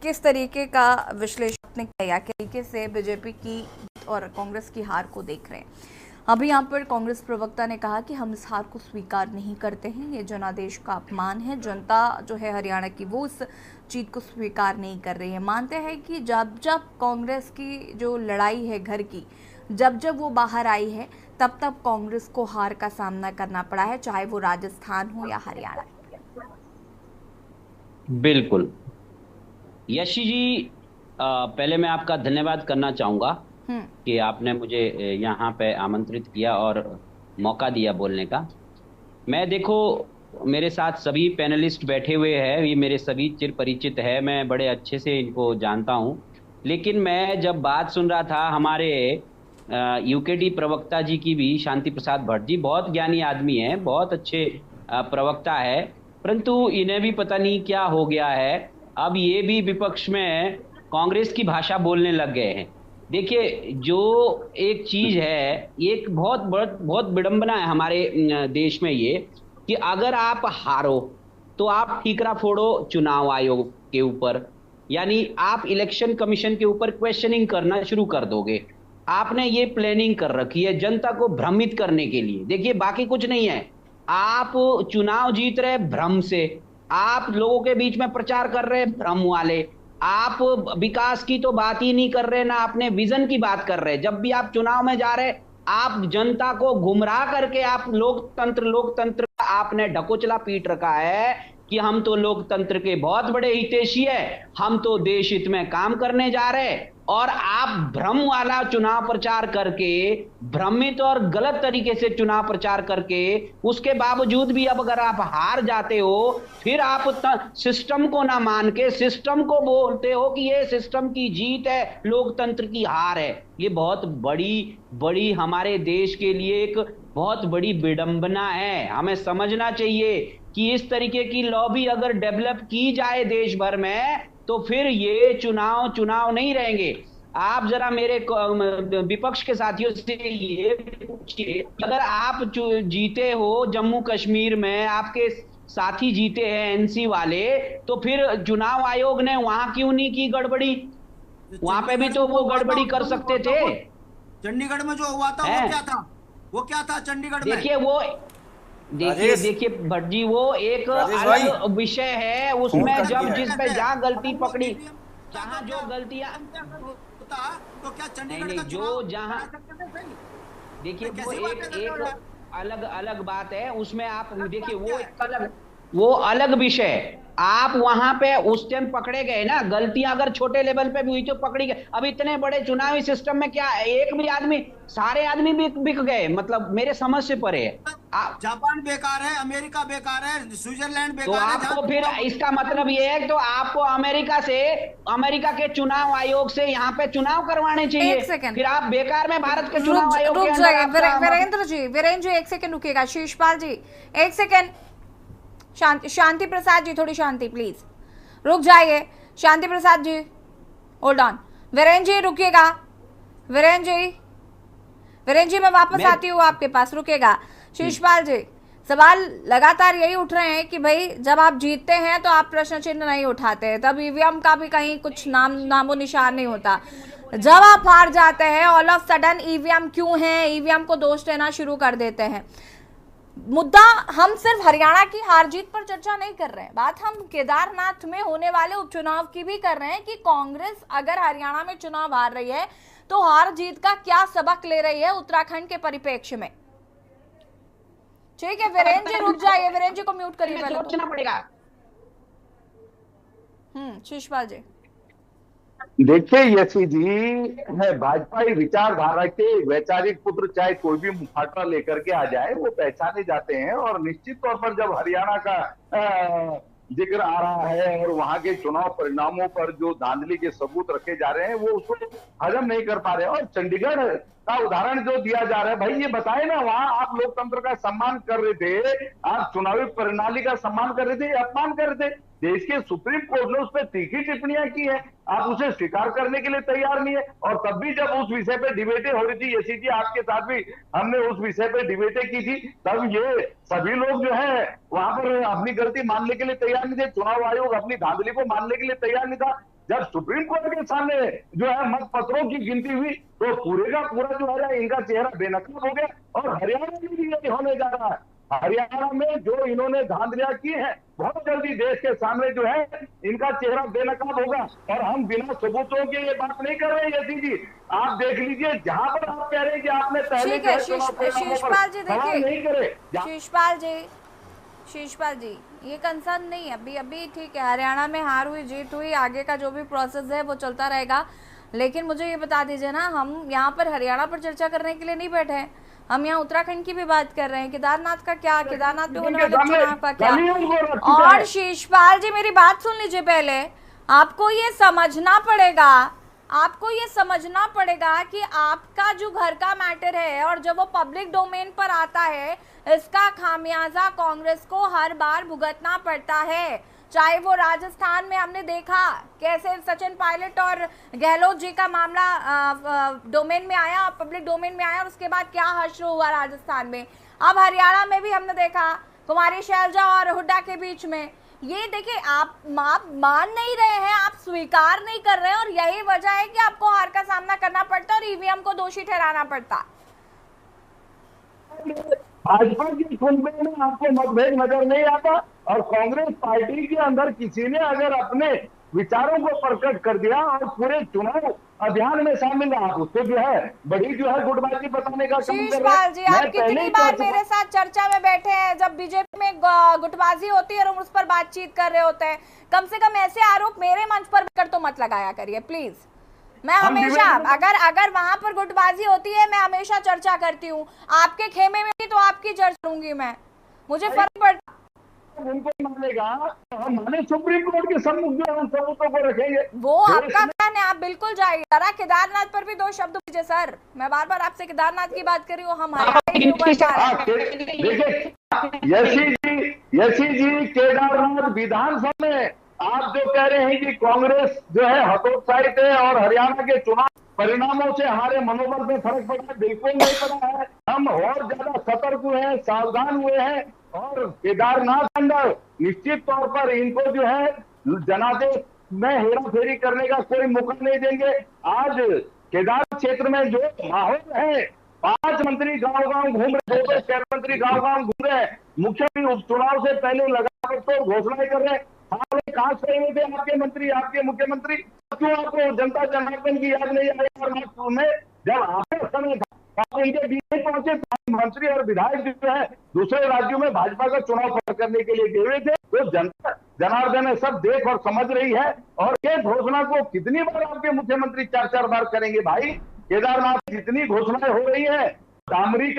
किस तरीके का विश्लेषण किया, तरीके से बीजेपी की और कांग्रेस की हार को देख रहे हैं? अभी यहाँ पर कांग्रेस प्रवक्ता ने कहा कि हम इस हार को स्वीकार नहीं करते हैं, ये जनादेश का अपमान है। जनता जो है हरियाणा की, वो इस जीत को स्वीकार नहीं कर रही है। मानते हैं कि जब जब कांग्रेस की जो लड़ाई है घर की, जब जब वो बाहर आई है, तब तब कांग्रेस को हार का सामना करना पड़ा है, चाहे वो राजस्थान हो या हरियाणा। बिल्कुल यशी जी, पहले मैं आपका धन्यवाद करना चाहूंगा कि आपने मुझे यहाँ पे आमंत्रित किया और मौका दिया बोलने का। मैं देखो, मेरे साथ सभी पैनलिस्ट बैठे हुए हैं, ये मेरे सभी चिर परिचित है, मैं बड़े अच्छे से इनको जानता हूँ। लेकिन मैं जब बात सुन रहा था हमारे यूकेडी प्रवक्ता जी की भी, शांति प्रसाद भट्ट जी बहुत ज्ञानी आदमी है, बहुत अच्छे प्रवक्ता है, परंतु इन्हें भी पता नहीं क्या हो गया है, अब ये भी विपक्ष में कांग्रेस की भाषा बोलने लग गए हैं। देखिए, जो एक चीज है, एक बहुत विडंबना है हमारे देश में ये, कि अगर आप हारो तो आप ठीकरा फोड़ो चुनाव आयोग के ऊपर, यानी आप इलेक्शन कमीशन के ऊपर क्वेश्चनिंग करना शुरू कर दोगे। आपने ये प्लानिंग कर रखी है जनता को भ्रमित करने के लिए। देखिए, बाकी कुछ नहीं है, आप चुनाव जीत रहे भ्रम से, आप लोगों के बीच में प्रचार कर रहे भ्रम वाले, आप विकास की तो बात ही नहीं कर रहे, ना अपने विजन की बात कर रहे। जब भी आप चुनाव में जा रहे, आप जनता को गुमराह करके आप लोकतंत्र आपने ढकोचला पीट रखा है कि हम तो लोकतंत्र के बहुत बड़े हितैषी है, हम तो देश हित में काम करने जा रहे, और आप भ्रम वाला चुनाव प्रचार करके, भ्रमित और गलत तरीके से चुनाव प्रचार करके, उसके बावजूद भी अब अगर आप हार जाते हो, फिर आप सिस्टम को ना मान के सिस्टम को बोलते हो कि ये सिस्टम की जीत है, लोकतंत्र की हार है। ये बहुत बड़ी हमारे देश के लिए एक बहुत बड़ी विडंबना है। हमें समझना चाहिए कि इस तरीके की लॉबी अगर डेवलप की जाए देश भर में, तो फिर ये चुनाव नहीं रहेंगे। आप जरा मेरे विपक्ष के साथियों से ये पूछिए, अगर आप जीते हो जम्मू कश्मीर में, आपके साथी जीते हैं एनसी वाले, तो फिर चुनाव आयोग ने वहां क्यों नहीं की गड़बड़ी? वहां पे भी तो वो गड़बड़ी कर सकते थे। चंडीगढ़ में जो हुआ था वो क्या था चंडीगढ़ में? देखिए भट्ट जी, वो एक अलग विषय है, उसमें जिस पे जहाँ गलती पकड़ी, जहाँ जो गलतियां, तो क्या चंडीगढ़ नहीं, जो जहाँ, देखिए वो एक अलग बात है, उसमें आप देखिए वो एक अलग, वो अलग विषय है। आप वहां पे उस टाइम पकड़े गए ना, गलतियां अगर छोटे लेवल पे भी हुई तो पकड़ी गए। अब इतने बड़े चुनावी सिस्टम में क्या एक भी आदमी, सारे आदमी बिक गए, मतलब मेरे समझ से परे है। जापान बेकार है, अमेरिका बेकार है, स्विट्जरलैंड तो बेकार है। आपको फिर इसका मतलब ये है तो आपको अमेरिका के चुनाव आयोग से यहाँ पे चुनाव करवाने चाहिए। एक सेकंड, फिर आप बेकार में भारत के चुनाव आयोग रुक के अंदर जाइए आपका- वीरेंद्र जी एक सेकंड रुकिएगा। शीशपाल जी एक सेकंड, शांति प्रसाद जी थोड़ी शांति प्लीज, रुक जाइए। शांति प्रसाद जी होल्ड ऑन। वीरेंद्र जी रुकिएगा, वीरेंद्र जी मैं वापस आती हूँ आपके पास, रुकेगा। शीशपाल जी सवाल लगातार यही उठ रहे हैं कि भाई जब आप जीतते हैं तो आप प्रश्न चिन्ह नहीं उठाते, तब ईवीएम का भी कहीं कुछ नामो निशान नहीं होता। जब आप हार जाते हैं ऑल ऑफ सडन ईवीएम क्यों है, ईवीएम को दोष देना शुरू कर देते हैं। मुद्दा हम सिर्फ हरियाणा की हार जीत पर चर्चा नहीं कर रहे हैं, बात हम केदारनाथ में होने वाले उपचुनाव की भी कर रहे हैं कि कांग्रेस अगर हरियाणा में चुनाव हार रही है तो हार जीत का क्या सबक ले रही है उत्तराखंड के परिप्रेक्ष्य में। ठीक है वीरेंद्र जी रुक जाइए, वीरेंद्र जी को म्यूट करिए पहले। सोचना पड़ेगा। शिशपाल जी देखिए यशी जी, भाजपाई विचारधारा के वैचारिक पुत्र चाहे कोई भी मुखौटा लेकर के आ जाए वो पहचाने जाते हैं, और निश्चित तौर पर जब हरियाणा का जिक्र आ रहा है और वहां के चुनाव परिणामों पर जो धांधली के सबूत रखे जा रहे हैं वो उसको हजम नहीं कर पा रहे हैं। और चंडीगढ़ का उदाहरण जो दिया जा रहा है, भाई ये बताए ना, वहां आप लोकतंत्र का सम्मान कर रहे थे, आप चुनावी प्रणाली का सम्मान कर रहे थे, अपमान कर रहे थे। देश के सुप्रीम कोर्ट ने उस पर तीखी टिप्पणियां की है, आप उसे स्वीकार करने के लिए तैयार नहीं है। और तब भी जब उस विषय पे डिबेटें हो रही थी, यशी जी आपके साथ भी हमने उस विषय पे डिबेटें की थी, तब ये सभी लोग जो है वहां पर अपनी गलती मानने के लिए तैयार नहीं थे, चुनाव आयोग अपनी धांधली को मानने के लिए तैयार नहीं था। जब सुप्रीम कोर्ट के सामने जो है मत पत्रों की गिनती हुई तो पूरे का पूरा जो है इनका चेहरा बेनकाब हो गया। और हरियाणा में भी यही होने जा रहा है। हरियाणा में जो इन्होंने धांधलियां की है, बहुत जल्दी देश के सामने जो है इनका चेहरा बेनकाब होगा। और हम बिना सबूतों के ये बात नहीं कर रहे हैं यशी जी, आप देख लीजिए जहां पर आप कह रहे हैं कि आपने पहले शिशपाल जी नहीं करे। शिशपाल जी ये कंसर्न नहीं है अभी ठीक है, हरियाणा में हार हुई जीत हुई, आगे का जो भी प्रोसेस है वो चलता रहेगा। लेकिन मुझे ये बता दीजिए ना, हम यहाँ पर हरियाणा पर चर्चा करने के लिए नहीं बैठे हैं, हम यहाँ उत्तराखंड की भी बात कर रहे हैं। केदारनाथ का क्या, केदारनाथ पे होने वाले चुनाव का क्या। और शिशपाल जी मेरी बात सुन लीजिए पहले, आपको ये समझना पड़ेगा कि आपका जो घर का मैटर है और जब वो पब्लिक डोमेन पर आता है इसका खामियाजा कांग्रेस को हर बार भुगतना पड़ता है। चाहे वो राजस्थान में हमने देखा कैसे सचिन पायलट और गहलोत जी का मामला डोमेन में आया, पब्लिक डोमेन में आया, और उसके बाद क्या हश्र हुआ राजस्थान में। अब हरियाणा में भी हमने देखा कुमारी शैलजा और हुड्डा के बीच में। ये देखिए आप मान नहीं रहे हैं, आप स्वीकार नहीं कर रहे हैं, और यही वजह है कि आपको हार का सामना करना पड़ता और ईवीएम को दोषी ठहराना पड़ता। भाजपा की खुलबे में आपको मतभेद नजर नहीं आता, और कांग्रेस पार्टी के अंदर किसी ने अगर अपने विचारों को प्रकट कर दिया और पूरे चुनाव अभियान में शामिल, आप उसको जो है बड़ी जो है गुटबाजी बताने का काम कर रहे हैं। जी आप कितनी बार मेरे साथ चर्चा में बैठे हैं जब बीजेपी में गुटबाजी होती है और उस पर बातचीत कर रहे होते हैं। कम से कम ऐसे आरोप मेरे मंच पर कर तो मत लगाया करिए प्लीज। मैं हमेशा अगर वहां पर गुटबाजी होती है मैं हमेशा चर्चा करती हूँ, आपके खेमे में भी तो आपकी चर्चा करूंगी मैं, मुझे फर्क पड़ता। उनको मानेगा हम माने सुप्रीम कोर्ट के सम्मुख जो हम सबूतों को रखेंगे, वो आपका प्लान है, आप बिल्कुल जाइए। जरा केदारनाथ पर भी 2 शब्द दीजिए सर, मैं बार बार आपसे केदारनाथ की बात कर रही हूँ, हम यशी जी केदारनाथ विधानसभा में आप जो कह रहे हैं कि कांग्रेस जो है हतोत्साहित है और हरियाणा के चुनाव परिणामों से हमारे मनोबल में फर्क पड़ा है, बिल्कुल नहीं पड़ा है। हम और ज्यादा सतर्क हुए हैं, सावधान हुए हैं, और केदारनाथ अंदर निश्चित तौर पर इनको जो है जनादेश में हेरा फेरी करने का कोई मौका नहीं देंगे। आज केदार क्षेत्र में जो माहौल है, 5 मंत्री गांव-गांव घूम रहे, 2 शहर मंत्री गांव-गांव घूम रहे हैं, मुख्यमंत्री उपचुनाव से पहले लगातार तो घोषणाएं कर रहे हैं। कहां से हुए थे आपके मंत्री, आपके मुख्यमंत्री? क्यों आपको जनता जनार्दन की याद नहीं आई? और में जब आपके समय था और इनके बीच में पहुंचे मंत्री और विधायक जो है दूसरे राज्यों में भाजपा का चुनाव करने के लिए गए हुए थे। तो जनता जनार्दन है सब देख और समझ रही है। और ये घोषणा को कितनी बार आपके मुख्यमंत्री 4-4 बार करेंगे भाई? केदारनाथ जितनी घोषणाएं हो रही है, डामरी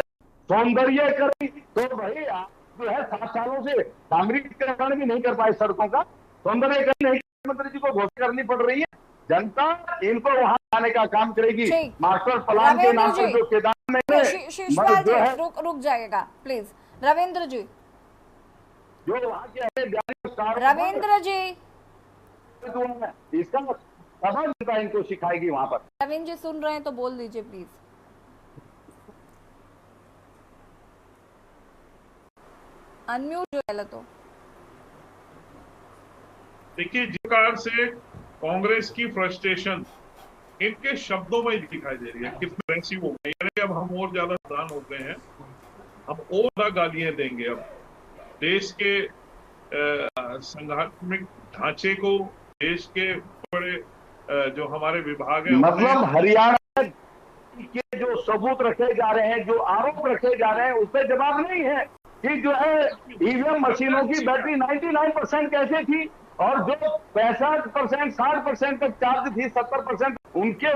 सौंदर्य करी, तो भाई आप जो है 7 सालों से डामरीकरण भी नहीं कर पाए सड़कों का, सौंदर्यकरण नहीं, मुख्यमंत्री जी को घोषणा करनी पड़ रही है। जनता इनको वहां आने का काम करेगी। मास्टर प्लान के नाम पर जो केदारनाथ में शिशपाल जी रुक जाएगा प्लीज। रविंद्र जी, जो वहां के रविंद्र जी, इसका सबक जनता इनको सिखाएगी वहां पर। रविंद्र जी सुन रहे हैं तो बोल दीजिए प्लीज। अनम्यूट जो है तो देखिए, जिस प्रकार से कांग्रेस की फ्रस्ट्रेशन इनके शब्दों में दिखाई दे रही है, कितने वैसी हो गई। यानी अब हम और ज्यादा सावधान हो गए हैं, हम और ज्यादा गालियां देंगे। अब देश के संगठनिक ढांचे को, देश के बड़े जो हमारे विभाग है, मतलब हरियाणा के जो सबूत रखे जा रहे हैं, जो आरोप रखे जा रहे हैं, उस पर जवाब नहीं है कि जो है ईवीएम मशीनों की बैटरी 99% कैसे थी और जो 65%, 60% तक चार्ज थी, 70% उनके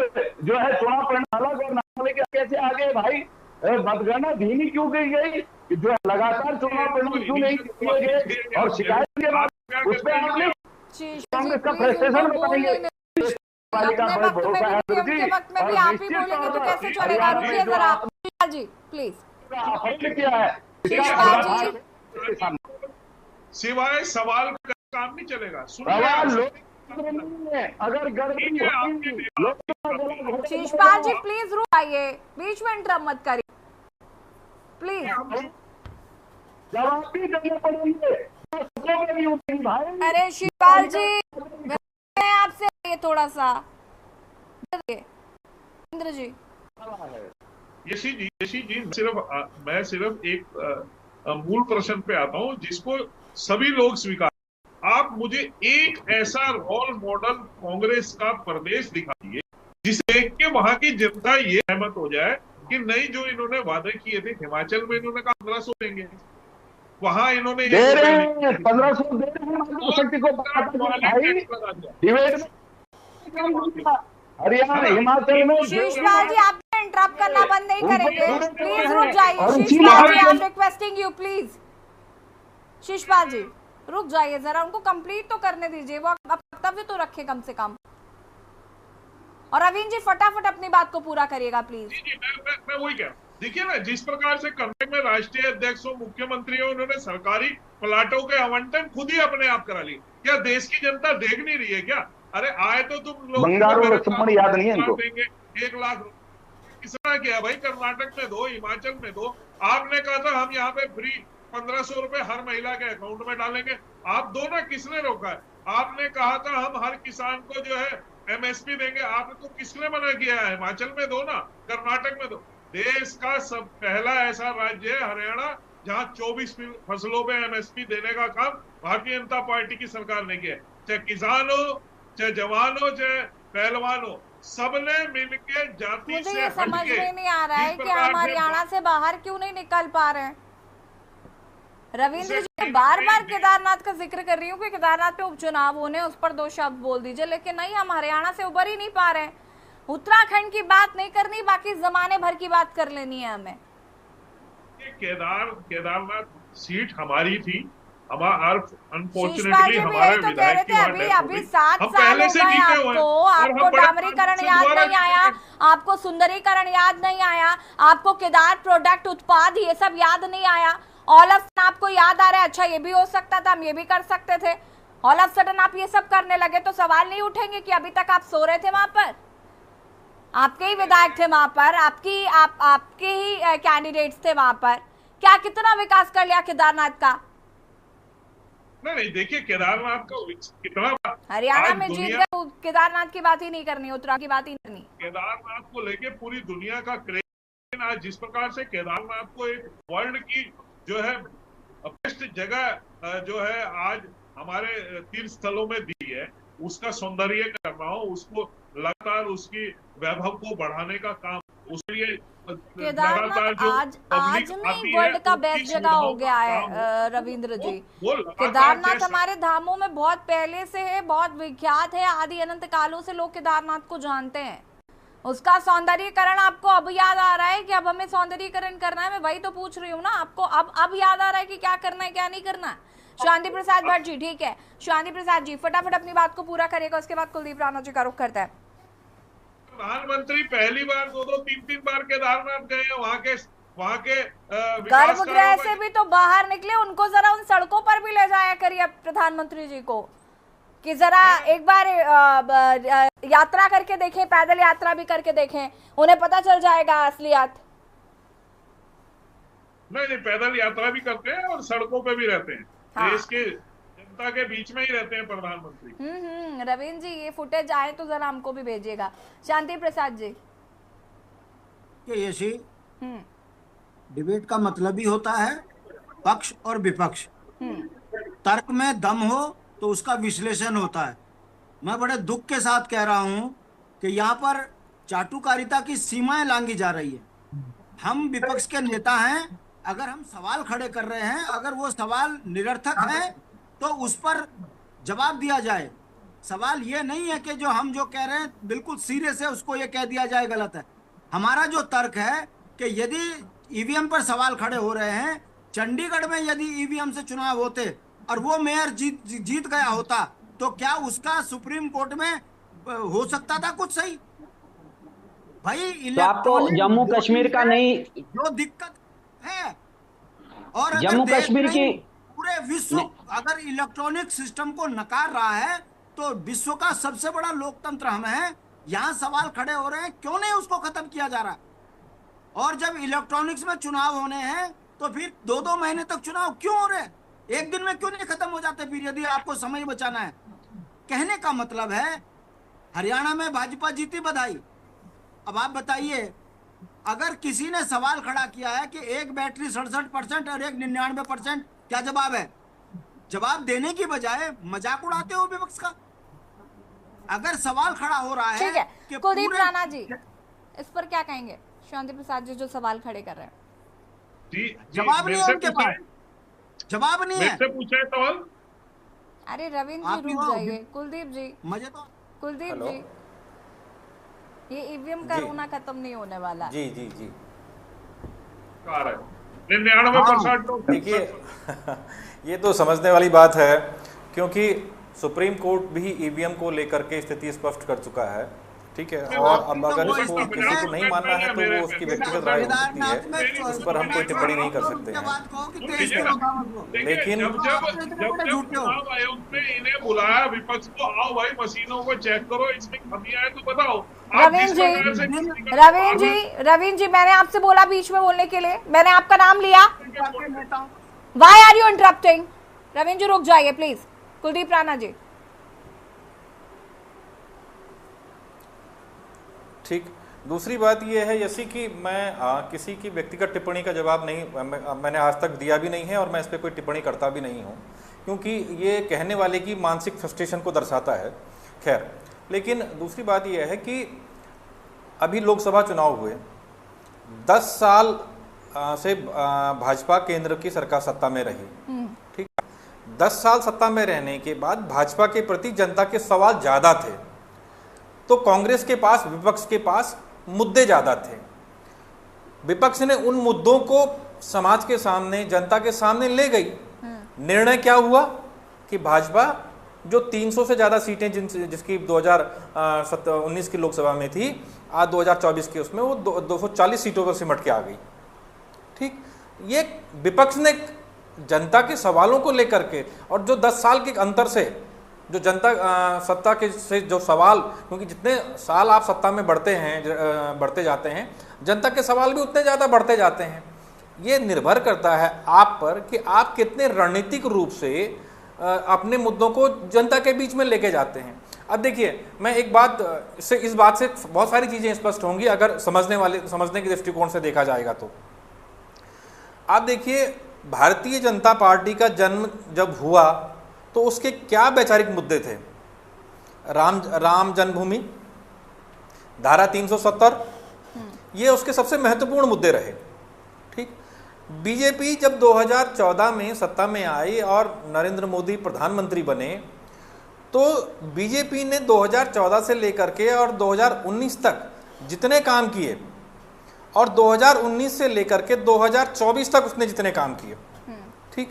जो है चुनाव परिणाम अलग और नाम लेके कैसे आ गए भाई? मतगणना धीमी क्यों की गई? जो लगातार चुनाव परिणाम क्यों नहीं किए गए? और शिकायत के बाद उस पर आपने कांग्रेस का फ्रस्ट्रेशन बताएंगे। वक्त में भी आप ही बोलेंगे तो कैसे चलेगा? रुकिए जरा जी प्लीज। क्या है सिवाय सवाल का काम नहीं चलेगा। सवाल अगर शिशपाल जी प्लीज रुक आइए, बीच में इंटरप्ट मत करिए प्लीज। जवाब भी देने पड़ेंगे। अरे शिशपाल जी मैं आपसे ये थोड़ा सा इंद्र जी। यशी जी मैं सिर्फ एक मूल प्रश्न पे आता हूँ जिसको सभी लोग स्वीकार। आप मुझे एक ऐसा रोल मॉडल कांग्रेस का प्रदेश दिखाइए जिसे देख के वहां की जनता ये सहमत हो जाए कि नहीं, जो इन्होंने वादे किए थे हिमाचल में इन्होंने कहा 1500 देंगे, वहां इन्होंने 1500 हरियाणा हिमाचल में। शिशपाल जी आप इंटरप्ट करना बंद नहीं करेंगे, प्लीज रुक जाइए। Shishpal ji I am requesting you please. Shishpal ji रुक जाइए जरा, उनको कंप्लीट तो करने दीजिए, वो वक्तव्य तो रखे कम से कम। और अविन जी फटाफट अपनी बात को पूरा करिएगा प्लीज। मैं वही कह, देखिए ना, जिस प्रकार से कर्नाटक में राष्ट्रीय अध्यक्ष और मुख्यमंत्री उन्होंने सरकारी प्लाटों के आवंटन खुद ही अपने आप करा ली। क्या देश की जनता देख नहीं रही है क्या? अरे आए तो तुम लोग याद नहीं है इनको। 1 लाख किसने किया भाई? कर्नाटक में दो, हिमाचल में दो। आपने कहा था हम यहाँ पे फ्री 1500 रुपए हर महिला के अकाउंट में डालेंगे, आप दो ना, किसने रोका है? आपने कहा था हम हर किसान को जो है एमएसपी देंगे, आपने तो किसने मना किया है? हिमाचल में दो ना, कर्नाटक में दो। देश का सब पहला ऐसा राज्य है हरियाणा जहां 24 फसलों पे एमएसपी देने का काम भारतीय जनता पार्टी की सरकार ने किया। चाहे किसान हो, चाहे जवान हो, चाहे पहलवान हो, सबने मिलकर जाति से ये समझ में नहीं आ रहा है कि हम हरियाणा से बाहर क्यों नहीं निकल पा रहे हैं। रविंद्र जी बार बार केदारनाथ का जिक्र कर रही हूँ कि केदारनाथ पे उपचुनाव होने, उस पर 2 शब्द बोल दीजिए, लेकिन नहीं, हम हरियाणा से उबर ही नहीं पा रहे हैं। उत्तराखंड की बात नहीं करनी, बाकी जमाने भर की बात कर लेनी है हमें। केदारनाथ सीट हमारी थी, अनफॉर्चुनेटली हमारे विधायक अभी 7 साल हो गए आपको डामरीकरण याद नहीं आया, आपको सुंदरीकरण याद नहीं आया, आपको केदार प्रोडक्ट उत्पाद ये सब याद नहीं आया। ऑल ऑफ सडन आपको याद आ रहा है, अच्छा ये भी हो सकता था, हम ये भी कर सकते थे। ऑल ऑफ सडन आप ये सब करने लगे तो सवाल नहीं उठेंगे कि अभी तक आप सो रहे थे वहां पर? आपके ही विधायक थे वहां पर, आपके ही कैंडिडेट्स थे वहां पर। क्या कितना विकास कर लिया केदारनाथ का? नहीं, देखिए केदारनाथ का कितना हरियाणा में जीत गए, केदारनाथ की बात ही नहीं करनी, उत्तराखंड की बात ही नहीं करनी। केदारनाथ को लेके पूरी दुनिया का क्रेज आज जिस प्रकार से केदारनाथ को एक वर्ल्ड की जो है बेस्ट जगह जो है आज हमारे तीर्थ स्थलों में दी है, उसका सौंदर्य करना हो, उसको लगातार उसकी वैभव को बढ़ाने का काम उसके लिए केदारनाथ आज नहीं वर्ल्ड का बेस्ट जगह हो गया है रविंद्र जी। केदारनाथ हमारे धामों में बहुत पहले से है, बहुत विख्यात है, आदि अनंत कालों से लोग केदारनाथ को जानते हैं। उसका सौंदर्यीकरण आपको अब याद आ रहा है कि अब हमें सौंदर्यीकरण करना है? मैं वही तो पूछ रही हूँ ना आपको, अब याद आ रहा है कि क्या करना है क्या नहीं करना है? शांति प्रसाद भट्ट जी, ठीक है, शांति प्रसाद जी फटाफट अपनी बात को पूरा करेगा, उसके बाद कुलदीप राणा जी का रुख करता है। प्रधानमंत्री पहली बार 2-3 बार केदारनाथ गए हैं, वहाँ के गर्भगृह से भी तो बाहर निकले, उनको जरा उन सड़कों पर भी ले जाया करिए प्रधानमंत्री जी को, कि जरा एक बार यात्रा करके देखें, पैदल यात्रा भी करके देखें, उन्हें पता चल जाएगा असलियत। नहीं, पैदल यात्रा भी करते हैं और सड़कों पे भी रहते हैं। हाँ। देश के जनता के बीच में ही रहते हैं प्रधानमंत्री। रविंद्र जी ये फुटेज आए तो जरा हमको भी भेजिएगा। शांति प्रसाद जी, ये डिबेट का मतलब ही होता है पक्ष और विपक्ष, तर्क में दम हो तो उसका विश्लेषण होता है। मैं बड़े दुख के साथ कह रहा हूं कि यहाँ पर चाटुकारिता की सीमाएं लांघी जा रही है। हम विपक्ष के नेता हैं, अगर हम सवाल खड़े कर रहे हैं, अगर वो सवाल निरर्थक है तो उस पर जवाब दिया जाए। सवाल ये नहीं है कि जो हम जो कह रहे हैं बिल्कुल सीरियस से उसको ये कह दिया जाए गलत है। हमारा जो तर्क है कि यदि ईवीएम पर सवाल खड़े हो रहे हैं, चंडीगढ़ में यदि ईवीएम से चुनाव होते और वो मेयर जीत गया होता तो क्या उसका सुप्रीम कोर्ट में हो सकता था कुछ सही? भाई तो आपको जम्मू कश्मीर का नहीं जो दिक्कत है, और जम्मू कश्मीर की पूरे विश्व अगर इलेक्ट्रॉनिक सिस्टम को नकार रहा है तो विश्व का सबसे बड़ा लोकतंत्र हम हैं, यहाँ सवाल खड़े हो रहे हैं, क्यों नहीं उसको खत्म किया जा रहा? और जब इलेक्ट्रॉनिक्स में चुनाव होने हैं तो फिर 2-2 महीने तक चुनाव क्यों हो रहे हैं? एक दिन में क्यों नहीं खत्म हो जाते फिर, यदि आपको समय बचाना है? कहने का मतलब है हरियाणा में भाजपा जीती, बधाई। अब आप बताइए, अगर किसी ने सवाल खड़ा किया है कि एक बैटरी 67% और एक 99%, क्या जवाब है? जवाब देने की बजाय मजाक उड़ाते हो विपक्ष का। अगर सवाल खड़ा हो रहा है कि कुलदीप राणा जी इस पर क्या कहेंगे? शांति प्रसाद जी जो सवाल खड़े कर रहे हैं, जवाब नहीं है उनके पास, जवाब नहीं है। पूछा है सवाल। अरे रविंद्र जी रुक जाइए। कुलदीप जी, मुझे तो कुलदीप जी, ये ईवीएम का रोना खत्म नहीं होने वाला। जी 99%। देखिए ये तो समझने वाली बात है, क्योंकि सुप्रीम कोर्ट भी ईवीएम को लेकर के स्थिति स्पष्ट कर चुका है, ठीक है। और अब अगर इसको किसी को नहीं मानना है तो वो उसकी व्यक्तिगत राय हो सकती है, उस पर हम कोई टिप्पणी नहीं कर सकते हैं। लेकिन जब चुनाव आयोग ने इन्हें बुलाया विपक्ष को, आओ भाई मशीनों को चेक करो, इसमें खमियां है तो बताओ। रविंद्र जी मैंने आपसे बोला बीच में बोलने के लिए, मैंने आपका नाम लिया। Why are you interrupting? Ravindra ji रुक जाइए प्लीज। कुलदीप राणा जी, ठीक। दूसरी बात यह है जैसे कि मैं किसी की व्यक्तिगत टिप्पणी का जवाब नहीं मैंने आज तक दिया भी नहीं है और मैं इस पर कोई टिप्पणी करता भी नहीं हूँ, क्योंकि ये कहने वाले की मानसिक फ्रस्ट्रेशन को दर्शाता है। खैर, लेकिन दूसरी बात यह है कि अभी लोकसभा चुनाव हुए, 10 साल से भाजपा केंद्र की सरकार सत्ता में रही, ठीक। 10 साल सत्ता में रहने के बाद भाजपा के प्रति जनता के सवाल ज़्यादा थे, तो कांग्रेस के पास, विपक्ष के पास मुद्दे ज़्यादा थे। विपक्ष ने उन मुद्दों को समाज के सामने, जनता के सामने ले गई। निर्णय क्या हुआ कि भाजपा जो 300 से ज़्यादा सीटें जिसकी 2019 की लोकसभा में थी, आज 2024 के उसमें वो 240 सीटों पर सिमट के आ गई, ठीक। ये विपक्ष ने जनता के सवालों को लेकर के, और जो 10 साल के अंतर से जो जनता सत्ता के से जो सवाल, क्योंकि जितने साल आप सत्ता में बढ़ते जाते हैं, जनता के सवाल भी उतने ज़्यादा बढ़ते जाते हैं। ये निर्भर करता है आप पर कि आप कितने रणनीतिक रूप से अपने मुद्दों को जनता के बीच में लेके जाते हैं। अब देखिए, मैं एक बात से, इस बात से बहुत सारी चीज़ें स्पष्ट होंगी अगर समझने के दृष्टिकोण से देखा जाएगा। तो आप देखिए, भारतीय जनता पार्टी का जन्म जब हुआ तो उसके क्या वैचारिक मुद्दे थे? राम जन्मभूमि, धारा 370, ये उसके सबसे महत्वपूर्ण मुद्दे रहे। ठीक, बीजेपी जब 2014 में सत्ता में आई और नरेंद्र मोदी प्रधानमंत्री बने, तो बीजेपी ने 2014 से लेकर के और 2019 तक जितने काम किए और 2019 से लेकर के 2024 तक उसने जितने काम किए, ठीक,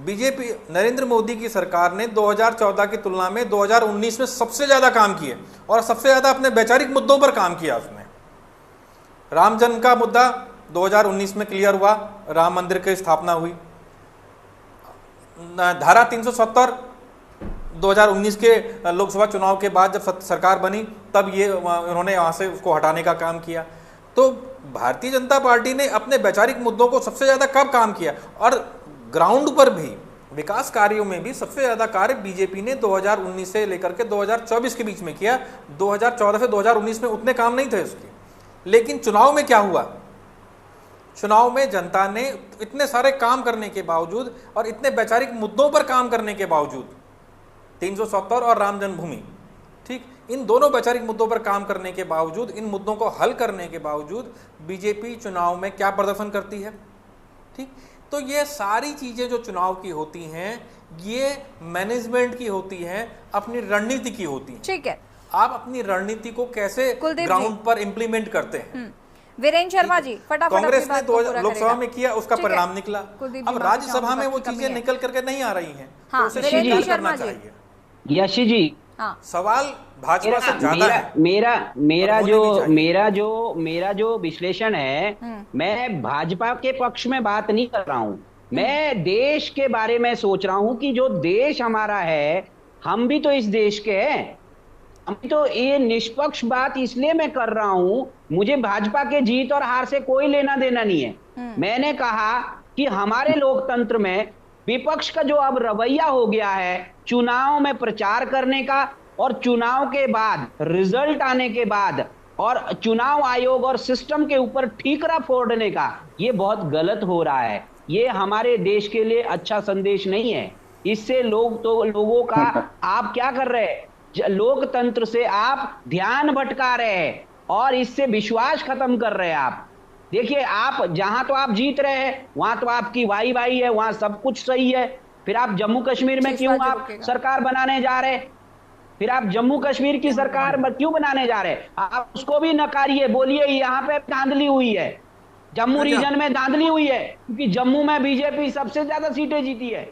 बीजेपी नरेंद्र मोदी की सरकार ने 2014 की तुलना में 2019 में सबसे ज्यादा काम किए और सबसे ज्यादा अपने वैचारिक मुद्दों पर काम किया। उसने राम जन्म का मुद्दा 2019 में क्लियर हुआ, राम मंदिर की स्थापना हुई। धारा 370 2019 के लोकसभा चुनाव के बाद जब सरकार बनी तब ये उन्होंने वहां से उसको हटाने का काम किया। तो भारतीय जनता पार्टी ने अपने वैचारिक मुद्दों को सबसे ज्यादा कब काम किया, और ग्राउंड पर भी विकास कार्यों में भी सबसे ज्यादा कार्य बीजेपी ने 2019 से लेकर के 2024 के बीच में किया। 2014 से 2019 में उतने काम नहीं थे उसके। लेकिन चुनाव में क्या हुआ, चुनाव में जनता ने इतने सारे काम करने के बावजूद और इतने वैचारिक मुद्दों पर काम करने के बावजूद, 370 और राम जन्मभूमि, ठीक, इन दोनों वैचारिक मुद्दों पर काम करने के बावजूद, इन मुद्दों को हल करने के बावजूद बीजेपी चुनाव में क्या प्रदर्शन करती है। ठीक, तो ये सारी चीजें जो चुनाव की होती हैं ये मैनेजमेंट की होती हैं, अपनी रणनीति की होती हैं। ठीक है, आप अपनी रणनीति को कैसे ग्राउंड पर इंप्लीमेंट करते हैं। वीरेंद्र शर्मा जी, फटाफट कांग्रेस ने लोकसभा में किया, उसका परिणाम निकला। अब राज्यसभा में वो चीजें निकल करके नहीं आ रही हैं, तो उसे स्वीकार करना चाहिए। यशी जी, सवाल भाजपा से ज्यादा है। मेरा जो विश्लेषण है, मैं भाजपा के पक्ष में बात नहीं कर रहा हूं, मैं देश के बारे में सोच रहा हूं कि जो देश हमारा है, हम भी तो इस देश के हैं। हम तो ये निष्पक्ष बात इसलिए मैं कर रहा हूं, मुझे भाजपा के जीत और हार से कोई लेना देना नहीं है। मैंने कहा कि हमारे लोकतंत्र में विपक्ष का जो अब रवैया हो गया है, चुनाव में प्रचार करने का और चुनाव के बाद रिजल्ट आने के बाद और चुनाव आयोग और सिस्टम के ऊपर ठीकरा फोड़ने का, ये बहुत गलत हो रहा है। ये हमारे देश के लिए अच्छा संदेश नहीं है। इससे लोगों का आप क्या कर रहे हैं, लोकतंत्र से आप ध्यान भटका रहे हैं और इससे विश्वास खत्म कर रहे हैं। आप देखिए, आप जहां तो आप जीत रहे हैं वहां तो आपकी वाई है, वहां सब कुछ सही है, फिर आप जम्मू कश्मीर में क्यों आप सरकार बनाने जा रहे हैं? फिर आप जम्मू कश्मीर की सरकार क्यों बनाने जा रहे हैं? आप उसको भी नकारिए, बोलिए यहाँ पे धांधली हुई है, जम्मू रीजन में धांधली हुई है, क्योंकि जम्मू में बीजेपी सबसे ज्यादा सीटें जीती है।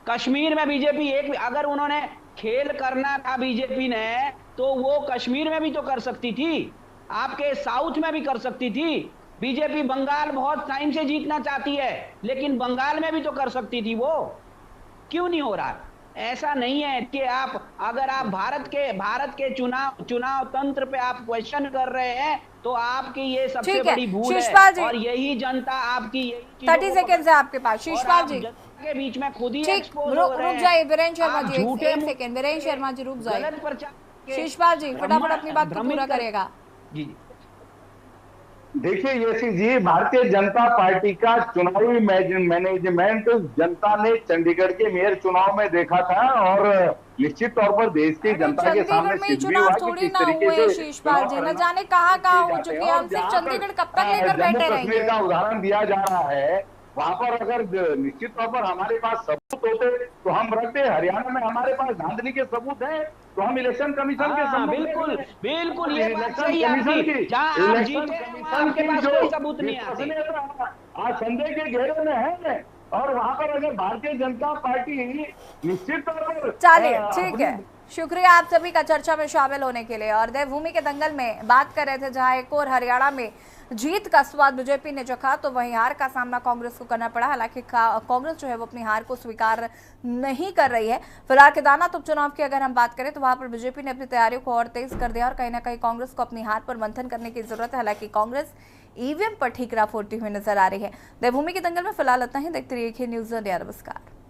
कश्मीर में बीजेपी अगर उन्होंने खेल करना था बीजेपी ने, तो वो कश्मीर में भी तो कर सकती थी, आपके साउथ में भी कर सकती थी। बीजेपी बंगाल बहुत टाइम से जीतना चाहती है, लेकिन बंगाल में भी तो कर सकती थी। वो क्यों नहीं हो रहा? ऐसा नहीं है कि अगर आप भारत के चुनाव तंत्र पे आप क्वेश्चन कर रहे हैं, तो आपकी ये सबसे बड़ी भूल है और यही जनता आपकी 30 सेकंड है आपके पास। शिशपाल जी के बीच में खुद ही रुक जाइए। वीरेंद्र शर्मा जी, एक सेकंड, वीरेंद्र शर्मा जी रुक जाइए। शिशपाल जी फटाफट अपनी बात को पूरा करेगा। जी देखिए यशी जी, भारतीय जनता पार्टी का चुनावी मैनेजमेंट जनता ने चंडीगढ़ के मेयर चुनाव में देखा था और निश्चित तौर पर देश की जनता के सामने सिद्ध भी हुआ कि किस तरीके से शिशपाल जी न जाने कहाँ हो चुके हैं। हम सिर्फ चंडीगढ़ कब तक लेकर बैठे रहेंगे? कश्मीर का उदाहरण दिया जा रहा है, वहां पर अगर निश्चित तौर पर हमारे पास सबूत होते तो हम रखते। हरियाणा में हमारे पास धांधली के सबूत हैं, तो हम इलेक्शन कमीशन के बिल्कुल ये बात सही है आपकी, जहां आप जीते आपके पास कोई सबूत नहीं आते, आज संदेह के घेरे में है और वहां पर अगर भारतीय जनता पार्टी निश्चित तौर पर चलिए ठीक है, शुक्रिया आप सभी का चर्चा में शामिल होने के लिए। और देवभूमि के दंगल में बात कर रहे थे, जहां एक और हरियाणा में जीत का स्वाद बीजेपी ने चखा, तो वहीं हार का सामना कांग्रेस को करना पड़ा। हालांकि कांग्रेस जो है वो अपनी हार को स्वीकार नहीं कर रही है। फिलहाल केदारनाथ उपचुनाव की अगर हम बात करें तो वहां पर बीजेपी ने अपनी तैयारियों को और तेज कर दिया और कहीं ना कहीं कांग्रेस को अपनी हार पर मंथन करने की जरूरत है। हालांकि कांग्रेस ईवीएम पर ठीकरा फोड़ती हुई नजर आ रही है। देवभूमि के दंगल में फिलहाल इतना ही। देखते रहिए न्यूज़ इंडिया। नमस्कार।